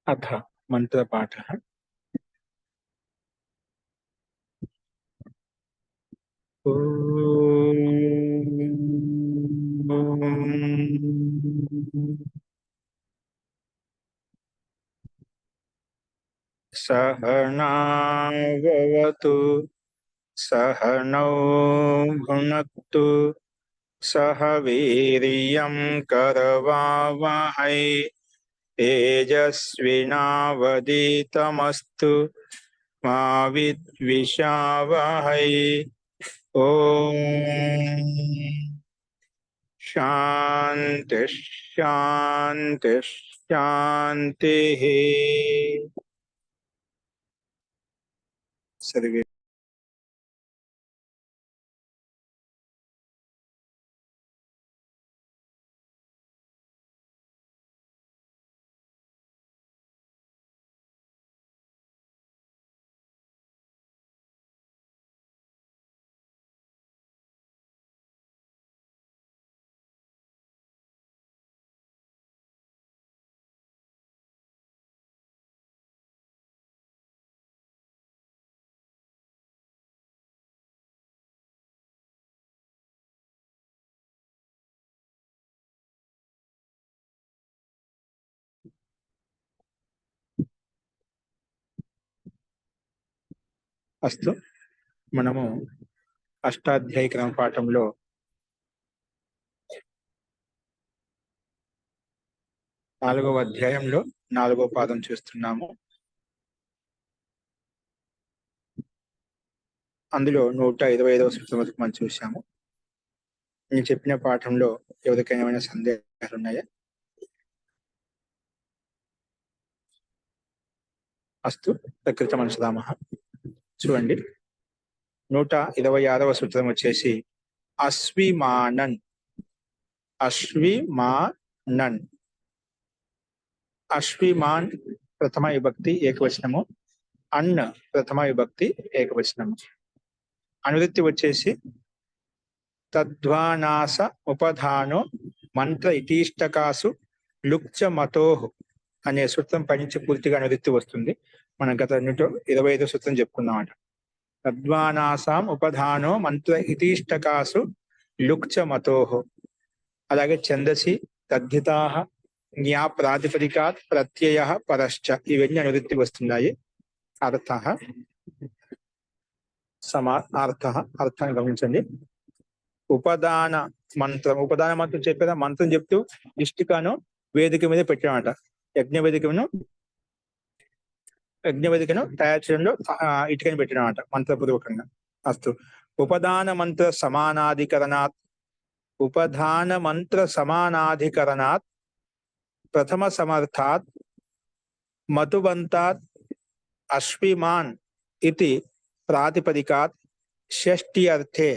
अथ मंत्रपाठः। सहनाववतु सहनौ भुनक्तु सह वीर्यं करवावहै तेजस्विनावधीतमस्तु मा विद्विषावहै। ओम शांति शांति शांति। सर्वे అస్తు మనము అష్టాధ్యాయ క్రమ పాఠంలో 4వ అధ్యాయంలో 4వ పాదం చూస్తున్నాము. అందులో 125వ సూత్రం వరకు మనం చూసాము. నేను చెప్పిన పాఠంలో ఎవరికైనా ఏమైనా సందేహాలు ఉన్నాయా? అస్తు ప్రకృతమనుసదామః. చూడండి, 126వ సూత్రం వచ్చేసి అశ్విమానన్. అశ్విమానన్, అశ్విమాన్ ప్రథమ విభక్తి ఏకవచనము, అన్ ప్రథమ విభక్తి ఏకవచనము. అనువృత్తి వచ్చేసి తద్వానాస ఉపధానో మంత్ర ఇటీష్టకాసు లుక్చ మతోహు అనే సూత్రం పైనుంచి పూర్తిగా అనువృత్తి వస్తుంది. మనం గత 125వ సూత్రం చెప్పుకున్నామట. తద్వానాసాం ఉపధానో మంత్ర ఇటీష్టకాసు లుక్చ మతోహు. అలాగే ఛందసి తద్ధితాః జ్ఞా ప్రాతిపదికాత్ ప్రత్యయః పరశ్చ, ఇవన్నీ అనువృత్తి వస్తున్నాయి. అర్థః అర్థాన్ని గమనించండి. ఉపదాన మంత్రం చెప్పేదా మంత్రం చెప్తూ ఇష్టికను వేదిక మీద పెట్టామట. యజ్ఞ వేదికను తయారు చేయడంలో ఇటుకని పెట్టినామట మంత్రపూర్వకంగా. అస్తు ఉపదాన మంత్ర సమానాధికరణాత్ ప్రథమ సమర్థాత్ మతుబంతాత్ అశ్విమాన్ ఇతి ప్రాతిపదికాత్ షష్ఠి అర్థే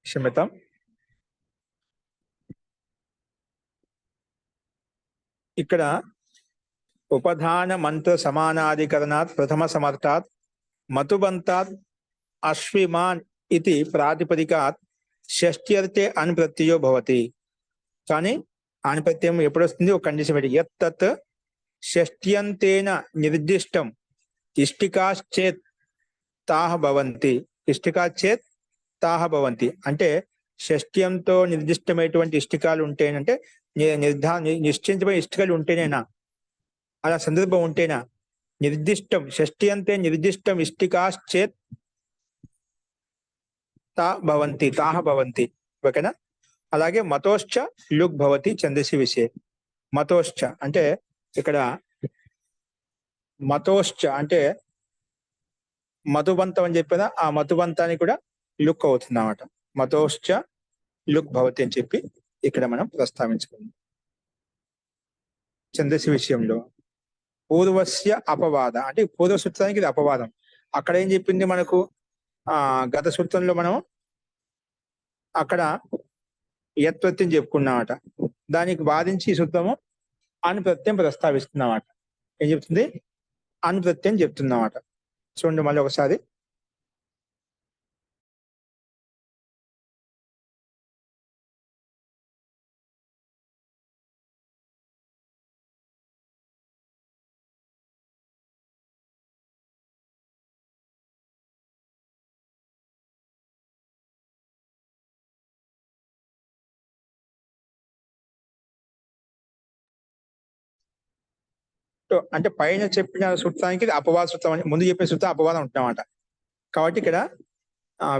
క్షమ్యతాం. ఇక్కడ ఉపధాన మంత్ర సమానాధికరణాత్ ప్రథమ సమర్థాత్ మతుబంతాత్ అశ్విమాన్ ఇది ప్రాతిపదికాత్ షష్ఠ్యర్థే అన్ ప్రత్యయో భవతి. కానీ అన్ ప్రత్యయం ఎప్పుడు వస్తుంది? ఒక కండిషన్ పెట్టి, యత్తత్ షష్ఠ్యంతేన నిర్దిష్టం ఇష్టికాశ్చేత్ తాహ భవంతి. ఇష్టికాశ్చేత్ తాహ భవంతి అంటే షష్ఠ్యంతో నిర్దిష్టమైనటువంటి ఇష్టికాలు ఉంటేనంటే నిశ్చయించబడిన ఇష్టికలు ఉంటేనేనా, అలా సందర్భం ఉంటేనా. నిర్దిష్టం షష్ఠ్యంతే నిర్దిష్టం ఇష్టికాశ్చేత్ తాహ భవంతి. ఓకేనా? అలాగే మతోశ్చ లుక్ భవతి ఛందసి విషయ. మతోశ్చ అంటే ఇక్కడ మతోశ్చ అంటే మధుబంతం అని చెప్పేదా, ఆ మధుబంతానికి కూడా లుక్ అవుతుంది అన్నమాట. మతోశ్చ లుక్ భవతి అని చెప్పి ఇక్కడ మనం ప్రస్తావించుకున్నాం. ఛందస్సు విషయంలో పూర్వస్య అపవాద అంటే పూర్వ సూత్రానికి ఇది అపవాదం. అక్కడ ఏం చెప్పింది మనకు గత సూత్రంలో మనం అక్కడ యత్ప్రత్యం చెప్పుకున్నామట. దానికి వాదించి ఈ సూత్రము అనుప్రత్యం ప్రస్తావిస్తున్నామట. ఏం చెప్తుంది? అనుప్రత్యం చెప్తున్నామట. చూడండి మళ్ళీ ఒకసారి. అంటే పైన చెప్పిన సూత్రానికి అపవాద సూత్రం అని ముందు చెప్పిన సూత్రం అపవాదం ఉంటున్నమాట. కాబట్టి ఇక్కడ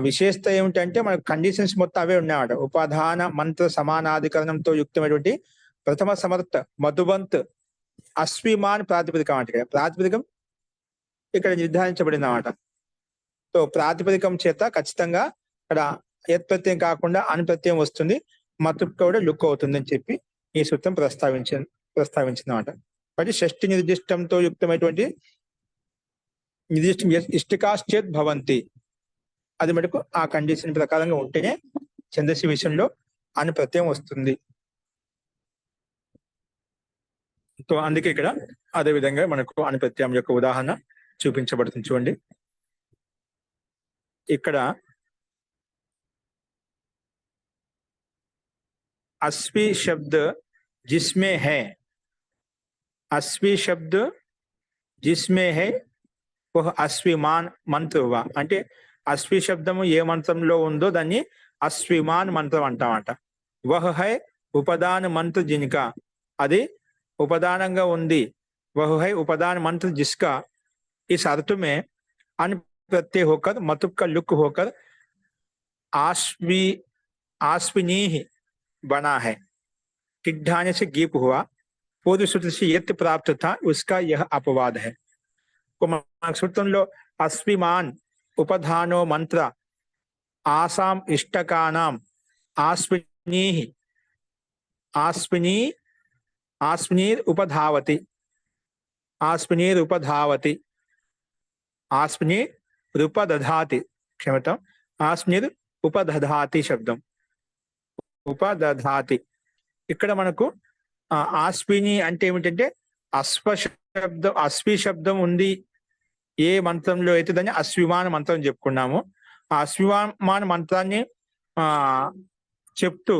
విశేషత ఏమిటంటే మనకు కండిషన్స్ మొత్తం అవే ఉన్నాయన్నమాట. ఉపాధాన మంత్ర సమానాధికరణంతో యుక్తమైనటువంటి ప్రథమ సమర్థ మధుబంత్ అశ్విమాన్ ప్రాతిపదికం అంటే ప్రాతిపదికం ఇక్కడ నిర్ధారించబడింది అన్నమాట. సో ప్రాతిపదికం చేత ఖచ్చితంగా ఇక్కడ యత్ప్రత్యయం కాకుండా అనుప్రత్యయం వస్తుంది, మతుకు కూడా లుక్ అవుతుంది అని చెప్పి ఈ సూత్రం ప్రస్తావించిందన్నమాట. కాబట్టి షష్ఠి నిర్దిష్టంతో యుక్తమైనటువంటి నిర్దిష్టం ఇష్టికాశ్చేత్ భవంతి, అది మటుకు ఆ కండిషన్ ప్రకారంగా ఉంటేనే ఛందస్సు విషయంలో అనుప్రత్యయం వస్తుంది. సో అందుకే ఇక్కడ అదే విధంగా మనకు అనుప్రత్యయం యొక్క ఉదాహరణ చూపించబడుతుంది. చూడండి ఇక్కడ అస్వి శబ్ద జిస్మే హై, అస్వి శబ్ద జిస్మే హై వహ్ అస్విమాన్ మంత్ర హువా అంటే అస్వి శబ్దము ఏ మంత్రంలో ఉందో దాన్ని అస్విమాన్ మంత్రం అంటామంట. వహ్ హై ఉపదాన మంత్ర జిన్కా, అది ఉపదానంగా ఉంది. వహ్ హై ఉపదాన మంత్ర జిస్కా इस अर्थ में अन प्रत्यय होकर मतुब का लुक होकर आश्विनी बना है. टिड्ढाने से गीप हुआ, पूर्व सूत्र से यत् प्राप्त था, उसका यह अपवाद है. सूत्रों अस्विमान उपधानो मंत्र आसाम इष्टकानाम आश्विनी आश्विनी आश्विनीर उपधावति आश्विनीर उपधावति आस्मिनी उपदधाति क्षमतां आस्मिनी उपदधाति శబ్దం ఉపదధాతి. ఇక్కడ మనకు ఆస్మిని అంటే ఏమిటంటే అస్వి శబ్దం ఉంది ఏ మంత్రంలో అయితే దాన్ని అశ్విమాన్ మంత్రం చెప్పుకున్నాము. ఆ అశ్విమాన్ మంత్రాన్ని చెప్తూ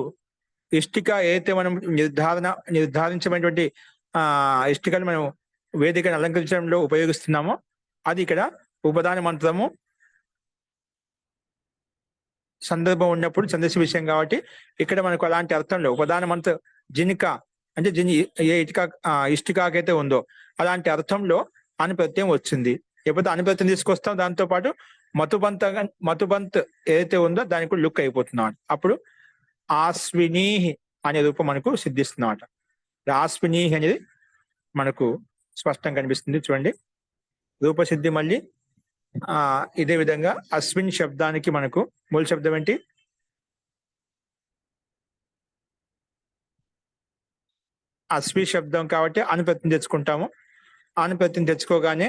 ఇష్టిక ఏదైతే మనం నిర్ధారించమైనటువంటి ఇష్టికను మనం వేదికను అలంకరించడంలో ఉపయోగిస్తున్నామో అది ఇక్కడ ఉపదాన మంత్రము సందర్భం ఉన్నప్పుడు ఛందస్సు విషయం కాబట్టి ఇక్కడ మనకు అలాంటి అర్థంలో ఉపదాన మంత్ర జినిక అంటే ఏ ఇష్టికాకైతే ఉందో అలాంటి అర్థంలో అనుప్రత్యయం వచ్చింది. ఎప్పుడైతే అనుప్రత్యయం తీసుకొస్తాం దాంతో పాటు మతుబంత్ ఏదైతే ఉందో దానికి కూడా లుక్ అయిపోతున్నాం. అప్పుడు ఆస్వినీ అనే రూపం మనకు సిద్ధిస్తున్నమాట. ఆస్వినీ అనేది మనకు స్పష్టంగా కనిపిస్తుంది. చూడండి రూపసిద్ధి మళ్ళీ ఇదే విధంగా అస్విన్ శబ్దానికి మనకు మూల శబ్దం ఏంటి? అస్వి శబ్దం కాబట్టి అనుప్రత్యయం తెచ్చుకుంటాము. అనుప్రత్యయం తెచ్చుకోగానే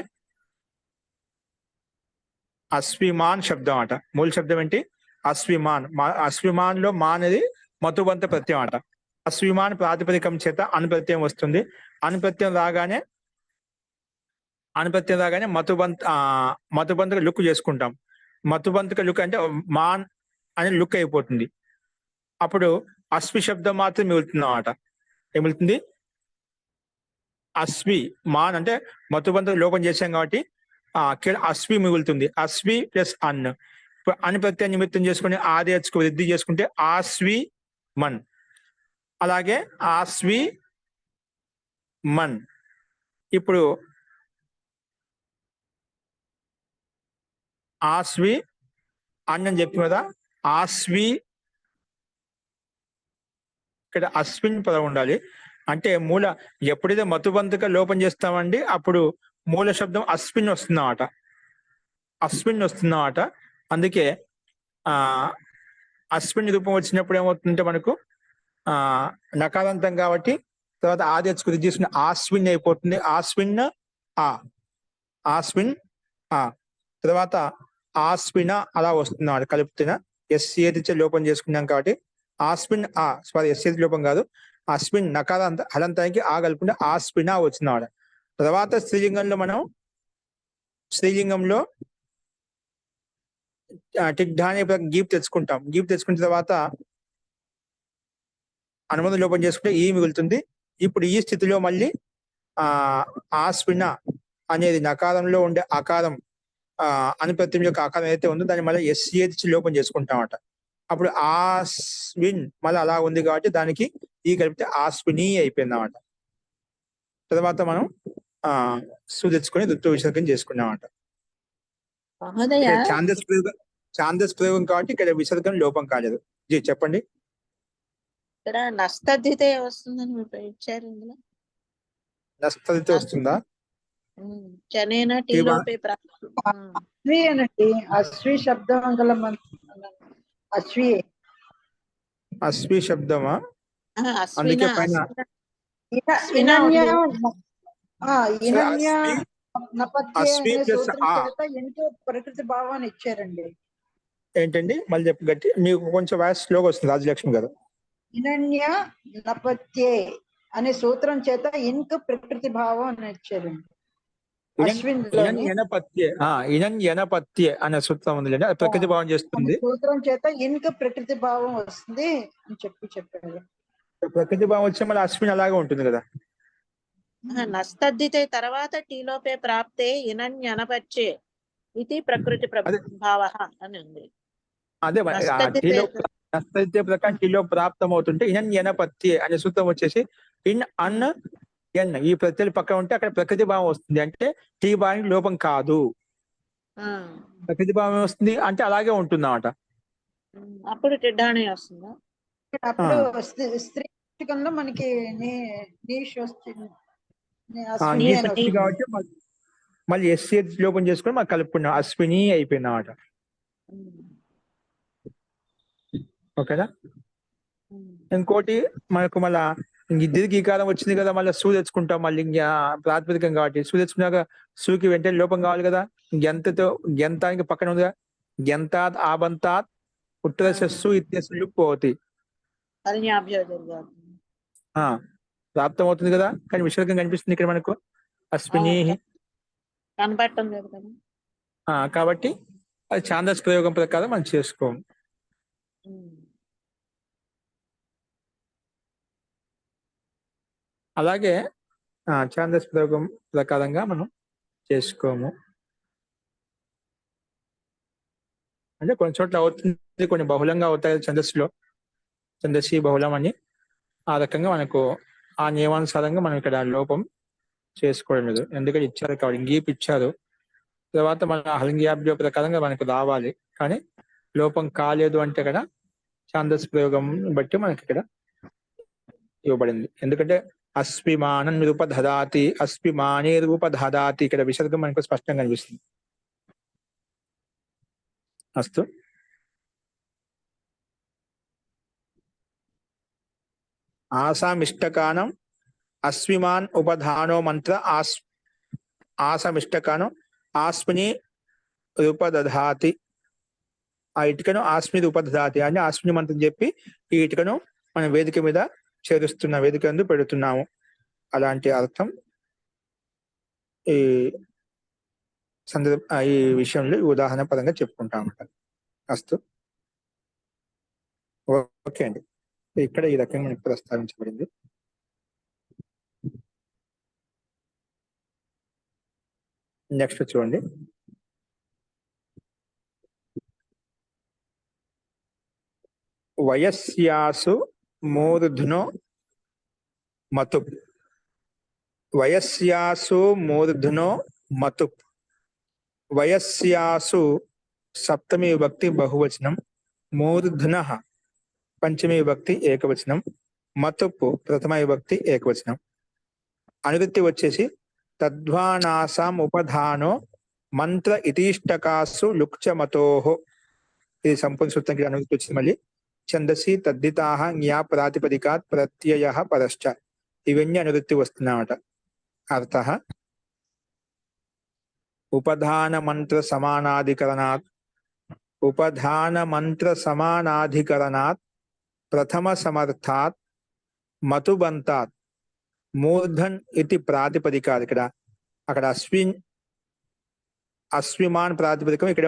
అస్విమాన్ శబ్దం అట. మూల శబ్దం ఏంటి? అస్విమాన్. అస్విమాన్ లో మా అనేది మతుబంత ప్రత్యయం అట. అస్విమాన్ ప్రాతిపదికం చేత అనుప్రత్యయం వస్తుంది. అనుప్రత్యయం రాగానే మతుబంతక లుక్ చేసుకుంటాం. మతుబంతక లుక్ అంటే మాన్ అని లుక్ అయిపోతుంది. అప్పుడు అస్వి శబ్దం మాత్రం మిగులుతుంది అన్నమాట. ఏమిగులుతుంది? అస్వి. మాన్ అంటే మతుబంతక లోపం చేశాం కాబట్టి అస్వి మిగులుతుంది. అస్వి ప్లస్ అన్. ఇప్పుడు అని ప్రత్యయ నిమిత్తం చేసుకుని ఆది వృద్ధి చేసుకుంటే ఆస్వి మన్. అలాగే ఆస్వి మన్. ఇప్పుడు ఆస్వి అన్ అని చెప్పి కదా, ఆస్వి ఇక్కడ అస్విన్ పదం ఉండాలి. అంటే మూల ఎప్పుడైతే మతుబంతక లోపం చేస్తామండి అప్పుడు మూల శబ్దం అస్విన్ వస్తుందన్నమాట. అస్విన్ వస్తుందన్నమాట. అందుకే అశ్విన్ రూపం వచ్చినప్పుడు ఏమవుతుందంటే మనకు నకారాంతం కాబట్టి తర్వాత ఆదేశ్ కుది తీసుకుని ఆశ్విన్ అయిపోతుంది. ఆశ్విన్ ఆ ఆశ్విన్ ఆ తర్వాత ఆశ్విన అలా వస్తుంది అన్నమాట. కలుపుతున్న ఎస్ఏది లోపం చేసుకున్నాం కాబట్టి ఆశ్విన్ సారీ ఎస్ఏది లోపం కాదు, అశ్విన్ నకారాంత హలంతానికి ఆ కలుపుకుంటే ఆశ్విన వచ్చిందన్నమాట. తర్వాత స్త్రీలింగంలో టిగ్ధాని గీప్ తెచ్చుకుంటాం. గీప్ తెచ్చుకున్న తర్వాత అనుమతి లోపం చేసుకుంటే ఈ మిగులుతుంది. ఇప్పుడు ఈ స్థితిలో మళ్ళీ ఆశ్విన అనేది నకారంలో ఉండే ఆకారం అనుప్రత్యం యొక్క ఆకారం ఏదైతే ఉందో దాన్ని మళ్ళీ ఎస్ఏది లోపం చేసుకుంటామట. అప్పుడు ఆశ్విన్ మళ్ళీ అలా ఉంది కాబట్టి దానికి ఈ కలిపితే ఆశ్విని అయిపోయింది అన్నమాట. తర్వాత మనం తెచ్చుకొని ఋతు విసర్గం చేసుకున్నామట. ఛాందస్ ప్రయోగం కాబట్టి ఇక్కడ విసర్గం లోపం కాలేదు. జీ చెప్పండి. ఇక్కడ నస్తద్ధితే వస్తుందని ఇచ్చారు ఇందులో. నస్తద్ధితే వస్తుందా? చనేన టీలోపే అశ్వి అనండి. అశ్వి శబ్దం గల అశ్వి శబ్దమా? అందుకే పైన ప్రకృతి భావాన్ని ఇచ్చారండి. ఏంటండి మళ్ళీ చెప్పు గట్టి, మీకు కొంచెం వాయిస్ స్లోగా వస్తుంది రాజలక్ష్మి గారు. ఇనన్య నపత్యే అనే సూత్రం చేత ఇంక ప్రకృతి భావం అని ఇచ్చారండి. ఇనపత్యే అనే సూత్రం ఉంది, ప్రకృతి భావం చేస్తుంది. సూత్రం చేత ఇంక ప్రకృతి భావం వస్తుంది అని చెప్పారు. ప్రకృతి భావం వచ్చే మళ్ళీ అశ్విన్ అలాగే ఉంటుంది కదా. నస్తద్ధితే తర్వాత టీలోపే ప్రాప్తే ఇనన్యనపచ్చే ఇది ప్రకృతి భావ అని ఉంది. అదే నస్తద్ధితే ప్రకారం టీలో ప్రాప్తం అవుతుంటే ఇనన్యనపత్యే అనే సూత్రం వచ్చేసి ఇన్ అన్ ఎన్ ఈ ప్రత్యయం పక్కన ఉంటే అక్కడ ప్రకృతి భావం వస్తుంది. అంటే టీ భావానికి లోపం కాదు, ప్రకృతి భావం వస్తుంది అంటే అలాగే ఉంటుంది అన్నమాట. అప్పుడు టిడ్డాణి వస్తుందా? అప్పుడు స్త్రీ మనకి కాబట్టి మళ్ళీ ఎస్సీ లోపం చేసుకొని మాకు కలుపుకున్నాం, అశ్విని అయిపోయింది అన్నమాట. ఓకేనా? ఇంకోటి మనకు మళ్ళా దీర్ఘీకారం వచ్చింది కదా, మళ్ళీ సూ తెచ్చుకుంటాం. మళ్ళీ ప్రాతిపదికం కాబట్టి సూ తెచ్చుకున్నాక సూకి వెంటనే లోపం కావాలి కదా. గెంతానికి పక్కన ఉందిగా, గెంతాత్ ఆబంతాత్ ఉత్తరస్సు ఇత్యస్సు పోతి ప్రాప్తం అవుతుంది కదా. కానీ విసర్గం కనిపిస్తుంది ఇక్కడ మనకు అశ్విని కనపడటం లేదు కదా. కాబట్టి అది ఛాందస్ ప్రయోగం ప్రకారం మనం చేసుకోము. అలాగే ఛాందస్ ప్రయోగం ప్రకారంగా మనం చేసుకోము. అంటే కొన్ని చోట్ల అవుతుంది, కొన్ని బహుళంగా అవుతాయి ఛందస్సులో, ఛందస్సి బహుళం అని. ఆ రకంగా మనకు ఆ నియమానుసారంగా మనం ఇక్కడ లోపం చేసుకోవడం లేదు, ఎందుకంటే ఇచ్చారు కాబట్టి ఇంగీప్ ఇచ్చారు. తర్వాత మన హలింగ్యాభ్యో ప్రకారంగా మనకు రావాలి, కానీ లోపం కాలేదు అంటే ఇక్కడ ఛాందస్ ప్రయోగం బట్టి మనకి ఇక్కడ ఇవ్వబడింది. ఎందుకంటే అస్విమానం రూపదధాతి, అస్విమానే రూపదధాతి, ఇక్కడ విసర్గం మనకు స్పష్టంగా కనిపిస్తుంది. అస్తు ఆసామిష్టకానం అస్విమాన్ ఉపధానో మంత్ర ఆసమిష్టకానం ఆస్మిని రూపదధాతి. ఆ ఇటుకను ఆస్మి రూపదధాతి అని ఆస్మిని మంత్రం చెప్పి ఈ ఇటుకను మనం వేదిక మీద చేరుస్తున్న వేదిక యందు పెడుతున్నాము. అలాంటి అర్థం ఈ ఈ విషయంలో ఉదాహరణ పరంగా చెప్పుకుంటా ఉంటాను. అస్తు ఓకే అండి. ఇక్కడ ఈ రకంగా మనకు ప్రస్తావించబడింది. నెక్స్ట్ చూడండి. వయస్యాసు మూర్ధనో మతుప్. వయస్యాసు మూర్ధనో మతుప్. వయస్యాసు సప్తమి విభక్తి బహువచనం, మూర్ధన పంచమి విభక్తి ఏకవచనం, మతుప్ ప్రథమ విభక్తి ఏకవచనం. అనువృత్తి వచ్చేసి తద్వానాసాం ఉపధానో మంత్ర ఇతీష్టకాసు లుక్చ మతోహో. ఇది సంపూర్ణ సూత్రం అనువృత్తి వచ్చింది. మళ్ళీ ఛందసి తద్దితాః జ్ఞా ప్రాతిపదికాత్ ప్రత్యయః పరశ్చ. ఇవన్నీ అనువృత్తి వస్తున్నాయట. అర్థః ఉపధాన మంత్ర సమానాధికరణాత్ ప్రథమ సమర్థాత్ మతుబంతాత్ మూర్ధన్ ఇది ప్రాతిపదికాత్. ఇక్కడ అక్కడ అశ్విమాన్ ప్రాతిపదికం, ఇక్కడ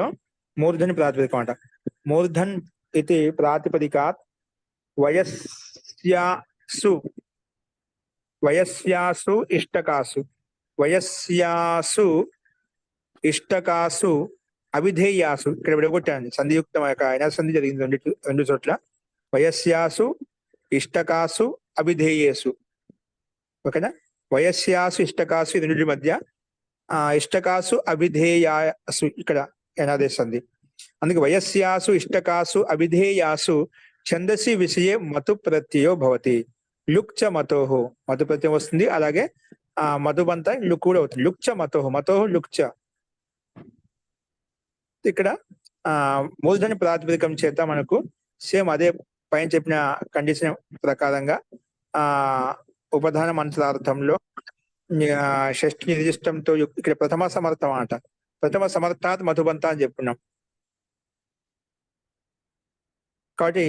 మూర్ధని ప్రాతిపదికం అంట. మూర్ధన్ ఇది ప్రాతిపదికాత్ వయస్యాసు ఇష్టకాసు అవిధేయాసు. ఇక్కడ విడగొట్టాను, సంధియుక్తం సంధి జరిగింది రెండు చోట్ల. వయస్యాసు ఇష్టకాసు అవిధేయేసు. ఓకేనా? వయస్యాసు ఇష్టకాసు ఈ రెండింటి మధ్య ఇష్టకాసు అవిధేయాసు ఇక్కడ ఏనాదేశ సంధి. అందుకే వయస్యాసు ఇష్టకాసు అవిధేయాసు ఛందసి విషయే మతు ప్రత్యయో భవతి. లుక్ చ మతోహో, మతు ప్రత్యయం వస్తుంది. అలాగే మధుబంత లుక్ కూడా అవుతుంది. లుక్ చ మతోహో లుక్ చ. ఇక్కడ మూలధని ప్రాతిపదికం చేత మనకు సేమ్ అదే పైన చెప్పిన కండిషన్ ప్రకారంగా ఉపధాన మంత్రార్థంలో షష్ఠి నిర్దిష్టంతో ఇక్కడ ప్రథమ సమర్థం అట. ప్రథమ సమర్థాత్ మధుబంత అని చెప్పుకున్నాం కాబట్టి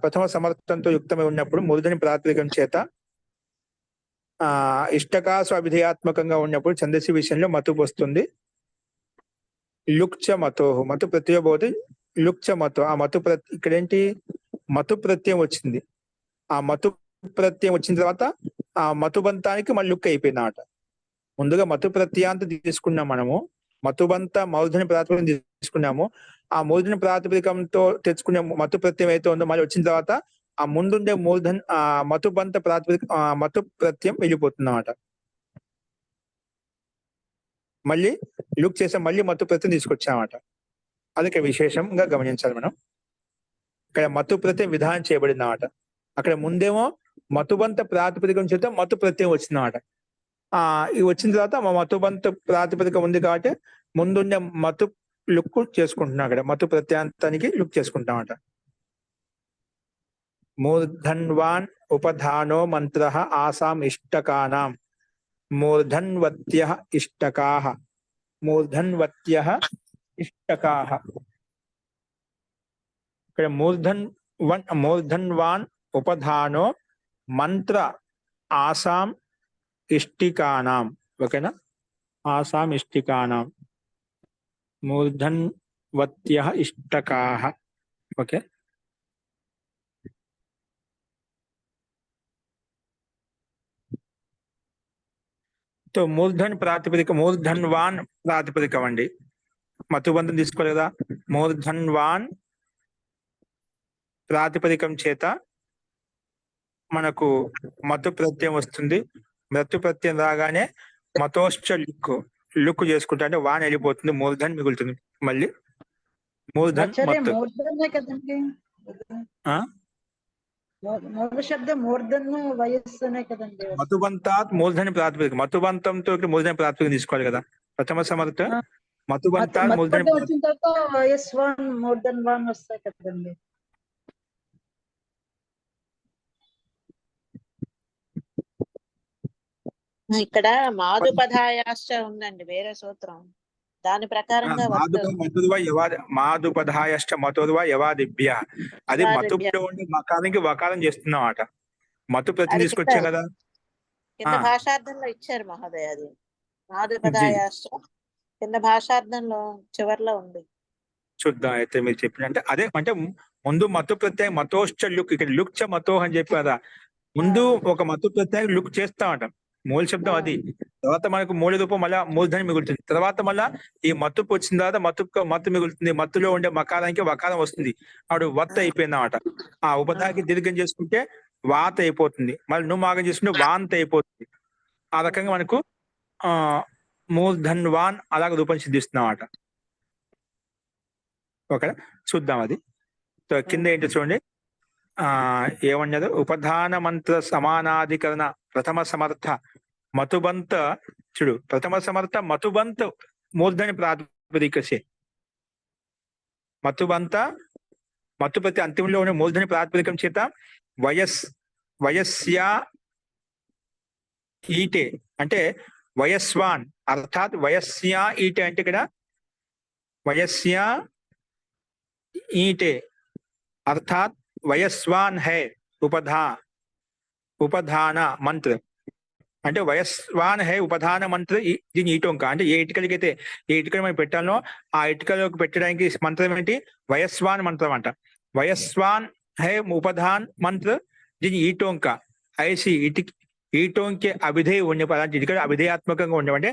ప్రథమ సమర్థంతో యుక్తమై ఉన్నప్పుడు మూలధని ప్రాతిపదికం చేత ఇష్టకాసు అవిధేయాత్మకంగా ఉన్నప్పుడు ఛందసి విషయంలో మతు వస్తుంది. లుక్చ మతోహు, మతు ప్రత్యయం పోతే లుక్చ మతో. ఆ మతు ఇక్కడ ఏంటి, మతు ప్రత్యయం వచ్చింది. ఆ మతు ప్రత్యయం వచ్చిన తర్వాత ఆ మతుబంతానికి మళ్ళీ లుక్ అయిపోయింది అన్నమాట. ముందుగా మతు ప్రత్యాంత తీసుకున్నాం మనము, మతుబంత మూలధని ప్రాతిపదికం తీసుకున్నాము. ఆ మూలధని ప్రాతిపదికంతో తెచ్చుకునే మతు ప్రత్యయం అయితే ఉందో మళ్ళీ వచ్చిన తర్వాత ఆ ముందుండే మూలధన్ మతుబంత మతు ప్రత్యయం వెళ్ళిపోతుంది అన్నమాట. మళ్ళీ లుక్ చేసే మళ్ళీ మతు ప్రత్యయం తీసుకొచ్చామన్నమాట. అది విశేషంగా గమనించాలి మనం. ఇక్కడ మతు ప్రత్యయం విధానం చేయబడింది అన్నమాట. అక్కడ ముందేమో మతుబంత ప్రాతిపదికం చేత మతు ప్రత్యయం వచ్చిందన్నమాట. ఇది వచ్చిన తర్వాత మా మతుబంత ప్రాతిపదికం ఉంది కాబట్టి ముందుండే మతు లుక్ చేసుకుంటున్నాం. అక్కడ మతు ప్రత్యాంతానికి లుక్ చేసుకుంటామట. మూర్ధన్వాన్ ఉపధానో మంత్ర ఆసాం ఇష్టకానాం మూర్ధన్వత్యః ఇష్టకాః. మూర్ధన్వత్యః ఇష్టకాః. ఇక్కడ మూర్ధన్వాన్ ఉపధానో మంత్ర ఆసాం ఇష్టికానాం. ఓకేనా? ఆసాం ఇష్టికానాం మూర్ధన్వత్యః ఇష్టకాః. ఓకే. तो मूर्धन प्रातिपदिक मूर्धन्वान प्रातिपदिकం అండి. మతుబంధం తీసుకోవాలి కదా. మూర్ధన్వాన్ ప్రాతిపదికం చేత మనకు మతు ప్రత్యయం వస్తుంది. మతు ప్రత్యయం రాగానే మతోశ్చ లుక్ చేసుకుంటా అంటే వాన్ వెళ్ళిపోతుంది, మూర్ధన్ మిగులుతుంది. మళ్ళీ మూర్ధన్ మత్తు. మూల శబ్దం మూర్ధన్ వయస్సునే కదండి. మతుబంతాత్ మూర్ధని ప్రాతిపదిక. మతుబంతంతో ఇక్కడ మూర్ధని ప్రాతిపదిక తీసుకోవాలి కదా. ప్రథమ సమర్థ మతుబంతాత్ మూర్ధని వచ్చిన తర్వాత వయస్వాన్ మూర్ధన్ వాన్ వస్తాయి కదండి. ఇక్కడ మాధుపధాయాశ్చ ఉందండి వేరే సూత్రం, దాని ప్రకారంగా మాధుపధాయశ్చ మతోద్వా యవాదిభ్య. అది మతులో ఉండి మకారానికి వకారం చేస్తున్నాం అట. మతు ప్రతి తీసుకొచ్చాం కదా. కింద భాషార్థంలో ఇచ్చారు మహోదయ. అది మాధుపధాయాశ్చ కింద భాషార్థంలో చివర్లో ఉంది. చూద్దాం అయితే మీరు చెప్పినట్టే అదే. అంటే ముందు మతు ప్రత్యయం మతోశ్చ లుక్, ఇక్కడ లుక్ చ మతోహ్ అని చెప్పి కదా. ముందు ఒక మతు ప్రత్యయం లుక్ చేస్తామట, మూల శబ్దం అది. తర్వాత మనకు మూల రూపం మళ్ళా మూలధని మిగులుతుంది. తర్వాత మళ్ళా ఈ మత్తు వచ్చిన తర్వాత మత్తు మిగులుతుంది. మత్తులో ఉండే మకారానికి వకారం వస్తుంది. ఆవిడ వత్త అయిపోయింది అన్నమాట. ఆ ఉపధాకి దీర్ఘం చేసుకుంటే వాత అయిపోతుంది. మళ్ళీ నుమాగం చేసుకుంటే వాంత అయిపోతుంది. ఆ రకంగా మనకు మూర్ధన్వాన్ అలాగ రూపం సిద్ధిస్తున్నాం అన్నమాట. ఓకే, చూద్దాం అది. కింద ఏంటో చూడండి. ఏమన్నది, ఉపధాన మంత్ర సమానాధికరణ ప్రథమ సమర్థ మతుబంత. చూడు, ప్రథమ సమర్థ మతుబంత మూర్ధని ప్రాతిపదికసే. మతుబంత మత్తు ప్రతి అంతిమంలో ఉన్న మూర్ధని ప్రాతిపదికం చేత వయస్యా ఈటే అంటే వయస్వాన్, అర్థాత్ వయస్యా ఈటే అంటే ఇక్కడ వయస్యా ఈటే अर्थात वयस्वान है ఉపధాన మంత్ర అంటే వయస్వాన్ హై ఉపధాన మంత్ర దీని ఈటొంక అంటే ఏ ఇటుకలకైతే ఏ ఇటుకలు మనం పెట్టాలో ఆ ఇటుకలోకి పెట్టడానికి మంత్రం ఏంటి వయస్వాన్ మంత్రం అంట. వయస్వాన్ హై ఉపధాన్ మంత్ర దీని ఈటొంక ఐసి ఈటొంకే అభిధేయ ఉండే అలాంటి ఇటుకలు అభిధేయాత్మకంగా ఉండేవంటే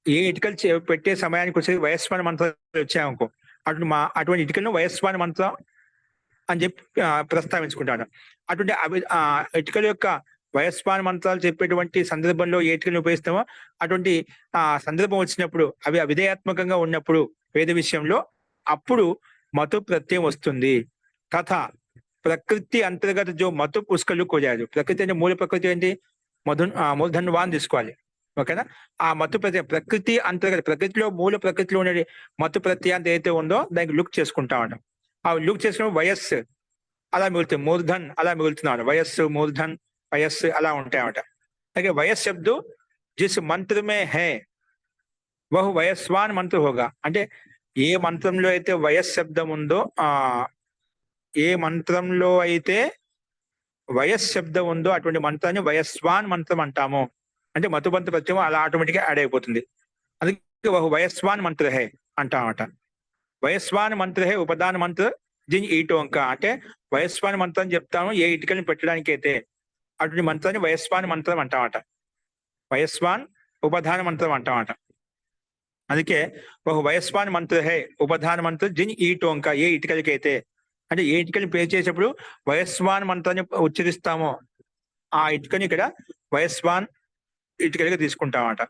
ఏ ఇటుకలు పెట్టే సమయానికి వచ్చేది వయస్వాన్ మంత్రం వచ్చాయనుకో అటువంటి ఇటుకలను వయస్వాన్ మంత్రం అని చెప్పి ప్రస్తావించుకుంటాడు. అటువంటి ఇటుకల యొక్క వయస్వాన మంత్రాలు చెప్పేటువంటి సందర్భంలో ఏ ఇటుకలను ఉపయోగిస్తామో అటువంటి సందర్భం వచ్చినప్పుడు అవి అవిధేయాత్మకంగా ఉన్నప్పుడు వేద విషయంలో అప్పుడు మతు ప్రత్యయం వస్తుంది. తథా ప్రకృతి అంతర్గత జో మతు పుష్కలు కోజారు. ప్రకృతి అంటే మూల ప్రకృతి ఏంటి మూలధన్వాన్ తీసుకోవాలి. ఓకేనా? ఆ మతు ప్రత్యయం ప్రకృతి అంతర్గత ప్రకృతిలో మూల ప్రకృతిలో ఉండే మతు ప్రత్యయం ఏదైతే ఉందో దానికి లుక్ చేసుకుంటా ఉంటాం. ఆ లుక్ చేసిన వయస్సు అలా మిగులుతుంది, మూర్ధన్ అలా మిగులుతున్నాడు. వయస్సు మూర్ధన్ వయస్సు అలా ఉంటాయన్నమాట. అలాగే వయస్ శబ్దు జిస్ మంత్రమే హే వహు వయస్వాన్ మంత్ర హోగా అంటే ఏ మంత్రంలో అయితే వయస్ శబ్దం ఉందో ఏ మంత్రంలో అయితే వయస్ శబ్దం ఉందో అటువంటి మంత్రాన్ని వయస్వాన్ మంత్రం అంటాము. అంటే మతుబంత ప్రత్యయం అలా ఆటోమేటిక్ గా యాడ్ అయిపోతుంది. అందుకే వహు వయస్వాన్ మంత్ర హే అంటామట. వయస్వాన్ మంత్ర హే ఉపదాన మంత్ర దీని ఈటొంక అంటే వయస్వాన్ మంత్రం చెప్తాము ఏ ఇటుకల్ని పెట్టడానికి అయితే అటువంటి మంత్రాన్ని వయస్వాన్ మంత్రం అంటామట. వయస్వాన్ ఉపధాన మంత్రం అంటామట. అందుకే ఒక వయస్వాన్ మంత్ర హే ఉపధాన మంత్ర దీని ఈటొంక ఏ ఇటుకలకైతే అంటే ఏ ఇటుకని పే చేసేప్పుడు వయస్వాన్ మంత్రాన్ని ఉచ్చరిస్తామో ఆ ఇటుకని ఇక్కడ వయస్వాన్ ఇటుకలుగా తీసుకుంటామట.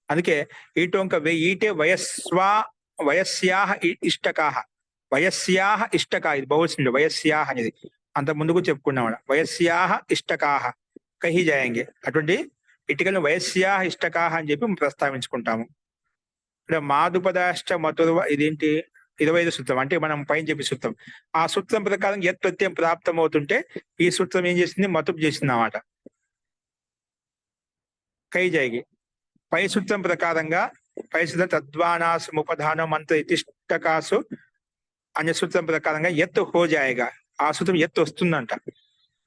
అందుకే ఈటొంక ఈటే వయస్యాహ ఇష్టకాహ వయస్యాహ ఇష్టకా ఇది బహువచనంలో వయస్యాహ అనేది అంత ముందుకు చెప్పుకున్నాం. వయస్యాహ ఇష్టకాహ కహి జాయంగే అటువంటి ఇటుకలను వయస్యాహ ఇష్టకాహ అని చెప్పి ప్రస్తావించుకుంటాము. ఇక్కడ మాధుపదాష్ట మధుర ఇదేంటి 25 సూత్రం అంటే మనం పైన చెప్పి సూత్రం. ఆ సూత్రం ప్రకారం యత్ ప్రత్యయం ప్రాప్తం అవుతుంటే ఈ సూత్రం ఏం చేసింది మతుపు చేసింది అన్నమాట. కై జాయిగి పై సూత్రం ప్రకారంగా పై సూత్రం తద్వానాసు ఉపధానం మంత్ర ఇతిష్టకాసు అనే సూత్రం ప్రకారంగా ఎత్తు హో జాయేగా ఆ సూత్రం ఎత్తు వస్తుందంట.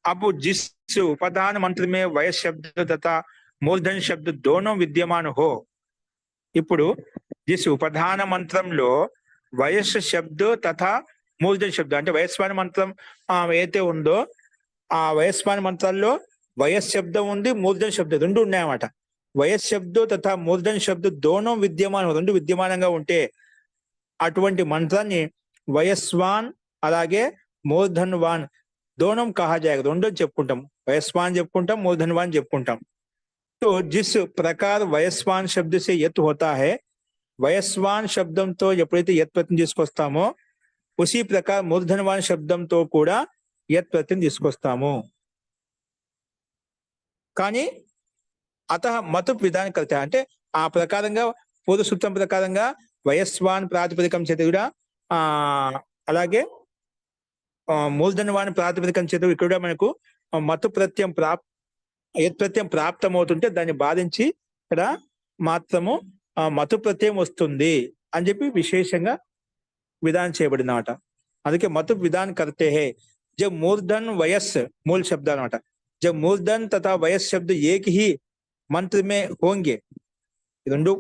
అప్పుడు జిస్ ఉపధాన మంత్ర మే వయస్ శబ్ద తథా మూర్ధన్ శబ్ద దోనో విద్యమాన హో. ఇప్పుడు జిస్ ఉపధాన మంత్రంలో వయస్సు శబ్ద తథా మూర్ధన్ శబ్ద అంటే వయస్వాన మంత్రం ఏదైతే ఉందో ఆ వయస్వాన మంత్రాల్లో వయస్ శబ్దం ఉంది, మూర్ధన్ శబ్దం రెండు ఉన్నాయన్నమాట. వయస్ శబ్దో తథా మూర్ధన్ శబ్ద దోనో విద్యమానం రెండు విద్యమానంగా ఉంటే అటువంటి మంత్రాన్ని వయస్వాన్ అలాగే మూర్ధన్వాన్ దోనం కహా జాయేగా రెండో చెప్పుకుంటాం. వయస్వాన్ చెప్పుకుంటాం, మూర్ధన్వాన్ చెప్పుకుంటాం. तो जिस प्रकार वयस्वान शब्द से यत होता है वयस्वान శబ్దంతో ఎప్పుడైతే యత్ ప్రత్యయం తీసుకొస్తామో ఉసి ప్రకార మూర్ధన్వాన్ శబ్దంతో కూడా యత్ ప్రత్యయం తీసుకొస్తాము. కానీ అత మతు విధానం కలుగుతా అంటే ఆ ప్రకారంగా పూర్వ సూత్రం ప్రకారంగా వయస్వాన్ ప్రాతిపదికం చేత కూడా అలాగే మూర్ధన్వాన్ ప్రాతిపదికం చేత ఇక్కడ మనకు మతు ప్రత్యయం యత్ ప్రత్యయం ప్రాప్తం అవుతుంటే దాన్ని బాధించి ఇక్కడ మాత్రము మతు ప్రత్యయం వస్తుంది అని చెప్పి విశేషంగా విధానం చేయబడిందన్నమాట. అందుకే మతు విధాన్ కర్తే హే జబ్ మూర్ధన్ వయస్ మూల శబ్దాలు అనమాట. జబ్ మూర్ధన్ తథా వయస్ శబ్ద ఏక్ హీ మంత్ర మే హోంగే రెండు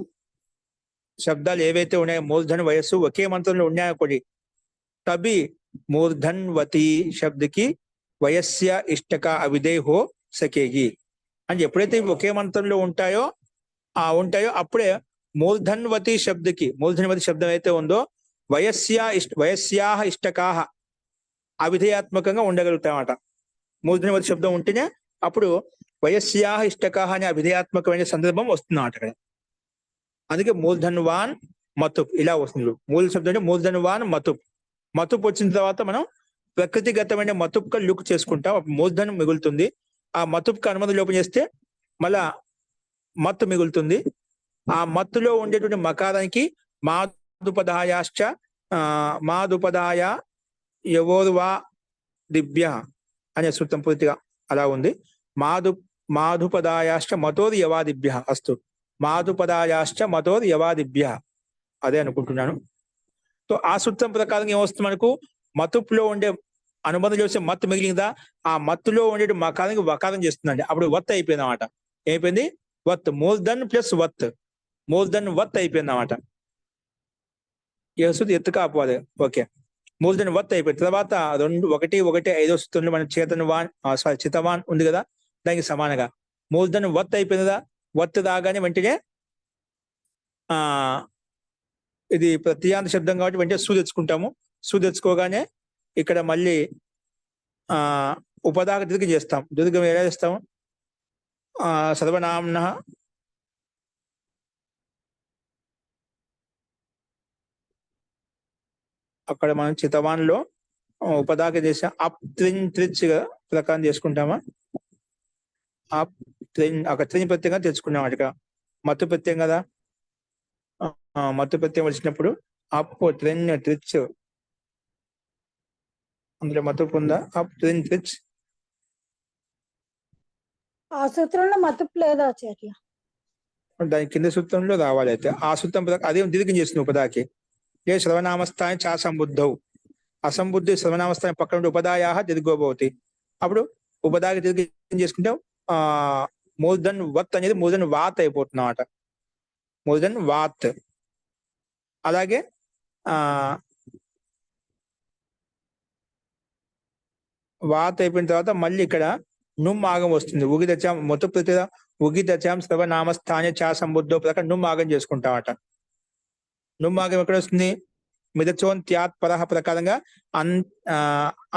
శబ్దాలు ఏవైతే ఉన్నాయో మూర్ధన్ వయస్సు ఒకే మంత్రంలో ఉన్నాయో కొన్ని తబి మూర్ధన్వతి శబ్దకి వయస్య ఇష్టక అవిధేయ హో సకేగి అని ఎప్పుడైతే ఒకే మంత్రంలో ఉంటాయో అప్పుడే మూర్ధన్వతి శబ్దకి మూర్ధన్వతి శబ్దం అయితే ఉందో వయస్యాహ ఇష్టకాహ అవిధేయాత్మకంగా ఉండగలుగుతామట. మూర్ధన్వతి శబ్దం ఉంటేనే అప్పుడు వయస్యాహ ఇష్టకాహ అనే అవిధేయాత్మకమైన సందర్భం వస్తుందన్నమాట అక్కడ. అందుకే మూర్ధన్వాన్ మతుప్ ఇలా వస్తుంది. మూల శబ్దం అంటే మూర్ధన్వాన్ మతుప్ వచ్చిన తర్వాత మనం ప్రకృతిగతమైన మతుప్గా లుక్ చేసుకుంటాం. మూర్ధన్ మిగులుతుంది. ఆ మతుప్కి అనుమతి లోపం చేస్తే మళ్ళా మత్తు మిగులుతుంది. ఆ మత్తులో ఉండేటువంటి మకారానికి మాదుపదాయాశ్చ మాదుపదాయ ఎవోర్వా దివ్య అనే సూత్రం పూర్తిగా అలా ఉంది. మాధుపదాయాశ్చ మతోర్ యవాదిభ్య. అస్తు, మాధుపదాయాశ్చ మతోర్ యవాదిభ్య అదే అనుకుంటున్నాను. సో ఆ సూత్రం ప్రకారం ఏమొస్తుంది మనకు, మతుపులో ఉండే అనుబంధం చేసే మత్తు మిగిలిందా, ఆ మత్తులో ఉండే మకారానికి వకారం చేస్తుందండి. అప్పుడు వత్ అయిపోయింది అన్నమాట. ఏమైపోయింది? వత్, మూర్ధన్ ప్లస్ వత్, మూర్ధన్ వత్ అయిపోయింది అన్నమాట. ఏసుది ఎత్తు కాపోవాలి. ఓకే, మూర్ధన్ వత్ అయిపోయింది. తర్వాత 2 1 1 5 సూత్రంలో మన చేతన్వాన్ చితవాన్ ఉంది కదా, దానికి సమానంగా మూర్ధన్ వత్ అయిపోయింది కదా. వత్ రాగానే వెంటనే ఆ ఇది ప్రత్యాంత శబ్దం కాబట్టి వెంటనే సు తెచ్చుకుంటాము. సు తెచ్చుకోగానే ఇక్కడ మళ్ళీ ఆ ఉపదాక దీర్ఘం చేస్తాం. దీర్ఘం ఎలా చేస్తాము? సర్వనామ్న అక్కడ మనం చితవాన్ లో ఉపదాక చేసే అప్ త్రిన్ త్రిచ్ ప్రకారం చేసుకుంటామా? అప్ త్రిన్, అక్కడ త్రిన్ ప్రత్యేకంగా తెచ్చుకున్నాం. అక్కడ మత్తు ప్రత్యయం కదా, మత్తు ప్రత్యయం వచ్చినప్పుడు అప్ త్రిన్ త్రిచ్, అందులో మత్తు ఉందా? అప్ త్రిన్ త్రిచ్. ఆ సూత్రంలో మతుపు లేదా ఆచార్య? దాని కింద సూత్రంలో రావాలి. అయితే ఆ సూత్రం అదే దీర్ఘం చేస్తుంది ఉపదాకి. ఏ సర్వనామస్థాయి చా సంబుద్ధవు, అసంబుద్ధి సర్వనామస్థాయి పక్కన ఉండే ఉపదాయా దీర్ఘోభవతి. అప్పుడు ఉపదాకి దీర్ఘం చేసుకుంటే మూర్ధన్ వత్ అనేది మూర్ధన్ వాత్ అయిపోతుంది అన్నమాట. మూర్ధన్ వాత్. అలాగే వాత్ అయిపోయిన తర్వాత మళ్ళీ ఇక్కడ నుమ్ ఆగం వస్తుంది. ఉగిదచాం మొత్తం ప్రతి ఉగిదచాం సర్వనామస్థానే చా సంబుద్ధో ప్రకారం నుమ్ ఆగం చేసుకుంటామట. నుమ్ ఆగం ఎక్కడ వస్తుంది? మిదచోన్ త్యాత్ పరహ ప్రకారంగా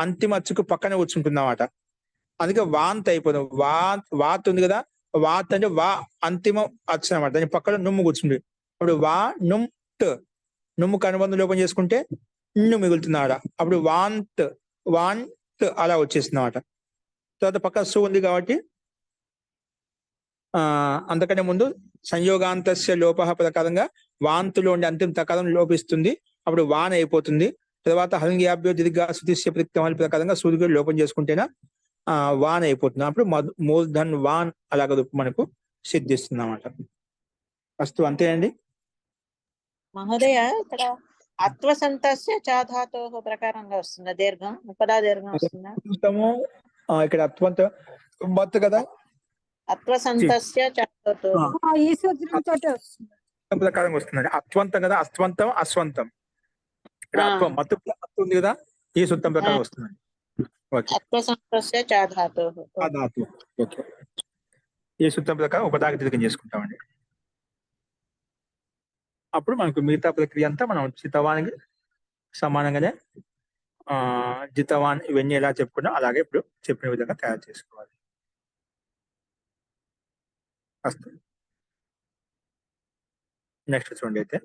అంతిమ అచ్చుకు పక్కన కూర్చుంటున్నమాట. అందుకే వాంత్ అయిపోతుంది. వాత్ ఉంది కదా, వాత్ అంటే వా అంతిమ అచ్చు అనమాట. దాని పక్కన నుమ్ము కూర్చుంది. అప్పుడు వా నుమ్ ట్, నుమ్ముకు అనుబంధం లోపం చేసుకుంటే ఇన్ను మిగులుతున్నాడ. అప్పుడు వాంత్ అలా వచ్చేసిందన్నమాట. తర్వాత పక్కన సు ఉంది కాబట్టి అంతకంటే ముందు సంయోగాంతస్య లోప ప్రకారంగా వాంతులో ఉండే అంతిమ ప్రకారం లోపిస్తుంది. అప్పుడు వాన్ అయిపోతుంది. తర్వాత హలింగ్యాభ్యో దీర్ఘ సుతిస్య ప్రత్యమాల ప్రకారంగా సూర్యుడు లోపం చేసుకుంటేనా వాన్ అయిపోతుంది. అప్పుడు మూర్ధన్ వాన్ అలాగ మనకు సిద్ధిస్తుంది అన్నమాట. ఫస్ట్ అంతేనండి మహోదయ. ఇక్కడ అత్వసంతస్య చాధాతో ప్రకారంగా వస్తుందా దీర్ఘం? ఉపదా దీర్ఘం వస్తుందా? ఇక్కడ అత్వంత మత్తు కదా, అత్వసంతస్య చాధాతో ఈ సూత్రం తోటే వస్తుంది. ప్రకారం వస్తుందండి. అత్వంతం కదా, అస్త్వంతం అస్వంతం. ఇక్కడ అత్వం మత్తు ఉంది కదా, ఈ సూత్రం ప్రకారం వస్తుందండి. అత్వసంతస్య చాధాతో. ఓకే, ఈ సూత్రం ప్రకారం ఉపదాక దీర్ఘం చేసుకుంటామండి. అప్పుడు మనకు మిగతా ప్రక్రియ అంతా మనం చితవానికి సమానంగానే జితవాన్ ఇవన్నీ ఎలా చెప్పుకున్నా అలాగే ఇప్పుడు చెప్పిన విధంగా తయారు చేసుకోవాలి. నెక్స్ట్ చూడండి. అయితే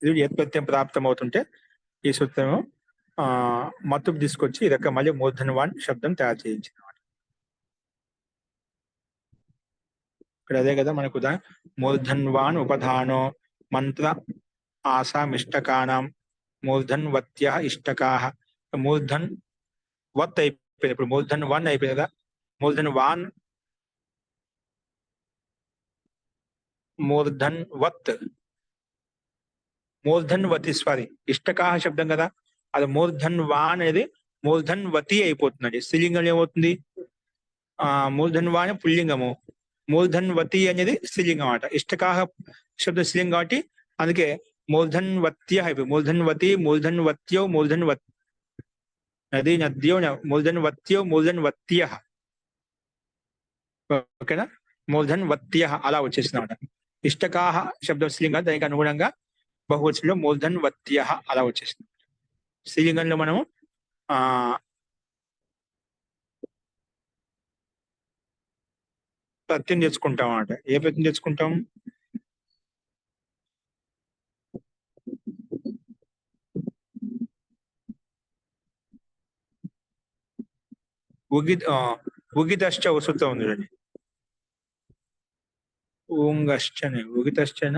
ఇది ఏ ప్రత్యయం ప్రాప్తం అవుతుంటే ఈ సూత్రము మత్తు తీసుకొచ్చి ఈ రకం మళ్ళీ మూర్ధన్వాన్ శబ్దం తయారు చేయించిన ఇక్కడ అదే కదా మనకు మూర్ధన్వాన్ ఉపధానో మంత్ర ఆసామిష్టకానాం మూర్ధన్వత్య ఇష్టకాహ. మూర్ధన్ వత్ అయిపోయింది, ఇప్పుడు మూర్ధన్ వన్ అయిపోయింది కదా. మూర్ధన్ వాన్, మూర్ధన్ వత్, మూర్ధన్ వతి సారీ ఇష్టకాహ శబ్దం కదా, అది మూర్ధన్ వాన్ అనేది మూర్ధన్ వతి అయిపోతుందండి. స్త్రీలింగం ఏమవుతుంది? మూర్ధన్ వాన్ పుల్లింగము, మూర్ధన్ వతి అనేది స్త్రీలింగం అన్నమాట. ఇష్టకాహ శబ్దం స్త్రీలింగం కాబట్టి అందుకే మూర్ధన్ వత్య అయిపోయి మూర్ధన్ వతి, మూర్ధన్ వత్యో, మూర్ధన్ వత్ నది నద్యో, మూర్ధన్ వత్యో, మూర్ధన్ వత్య. ఓకేనా? మూర్ధన్ వత్య అలా వచ్చేసిందన్నమాట. ఇష్టకాహ శబ్దం స్త్రీలింగం, దానికి అనుగుణంగా బహువచనంలో మూర్ధన్ వత్య అలా వచ్చేసింది. స్త్రీలింగంలో మనము ప్రత్యయం తెచ్చుకుంటాం అన్నమాట. ఏ ప్రత్యయం తెచ్చుకుంటాం? ఉగితశ్చ సూత్రం ఉంది చూడండి. ఊంగశ్చనే ఉగితశ్చన,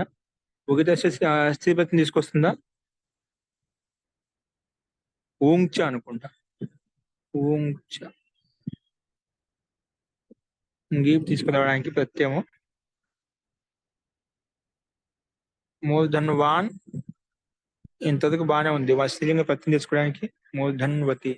ఉగితశ్చ స్త్రీ ప్రత్యయం తీసుకొస్తుందా? ఊంచ అనుకుంటా. ఊం చ గీప్ తీసుకురావడానికి ప్రత్యయము మూర్ధన్వాన్ ఇంతవరకు బాగానే ఉంది. స్త్రీలింగ ప్రత్యయం తీసుకోవడానికి మూర్ధన్వతి.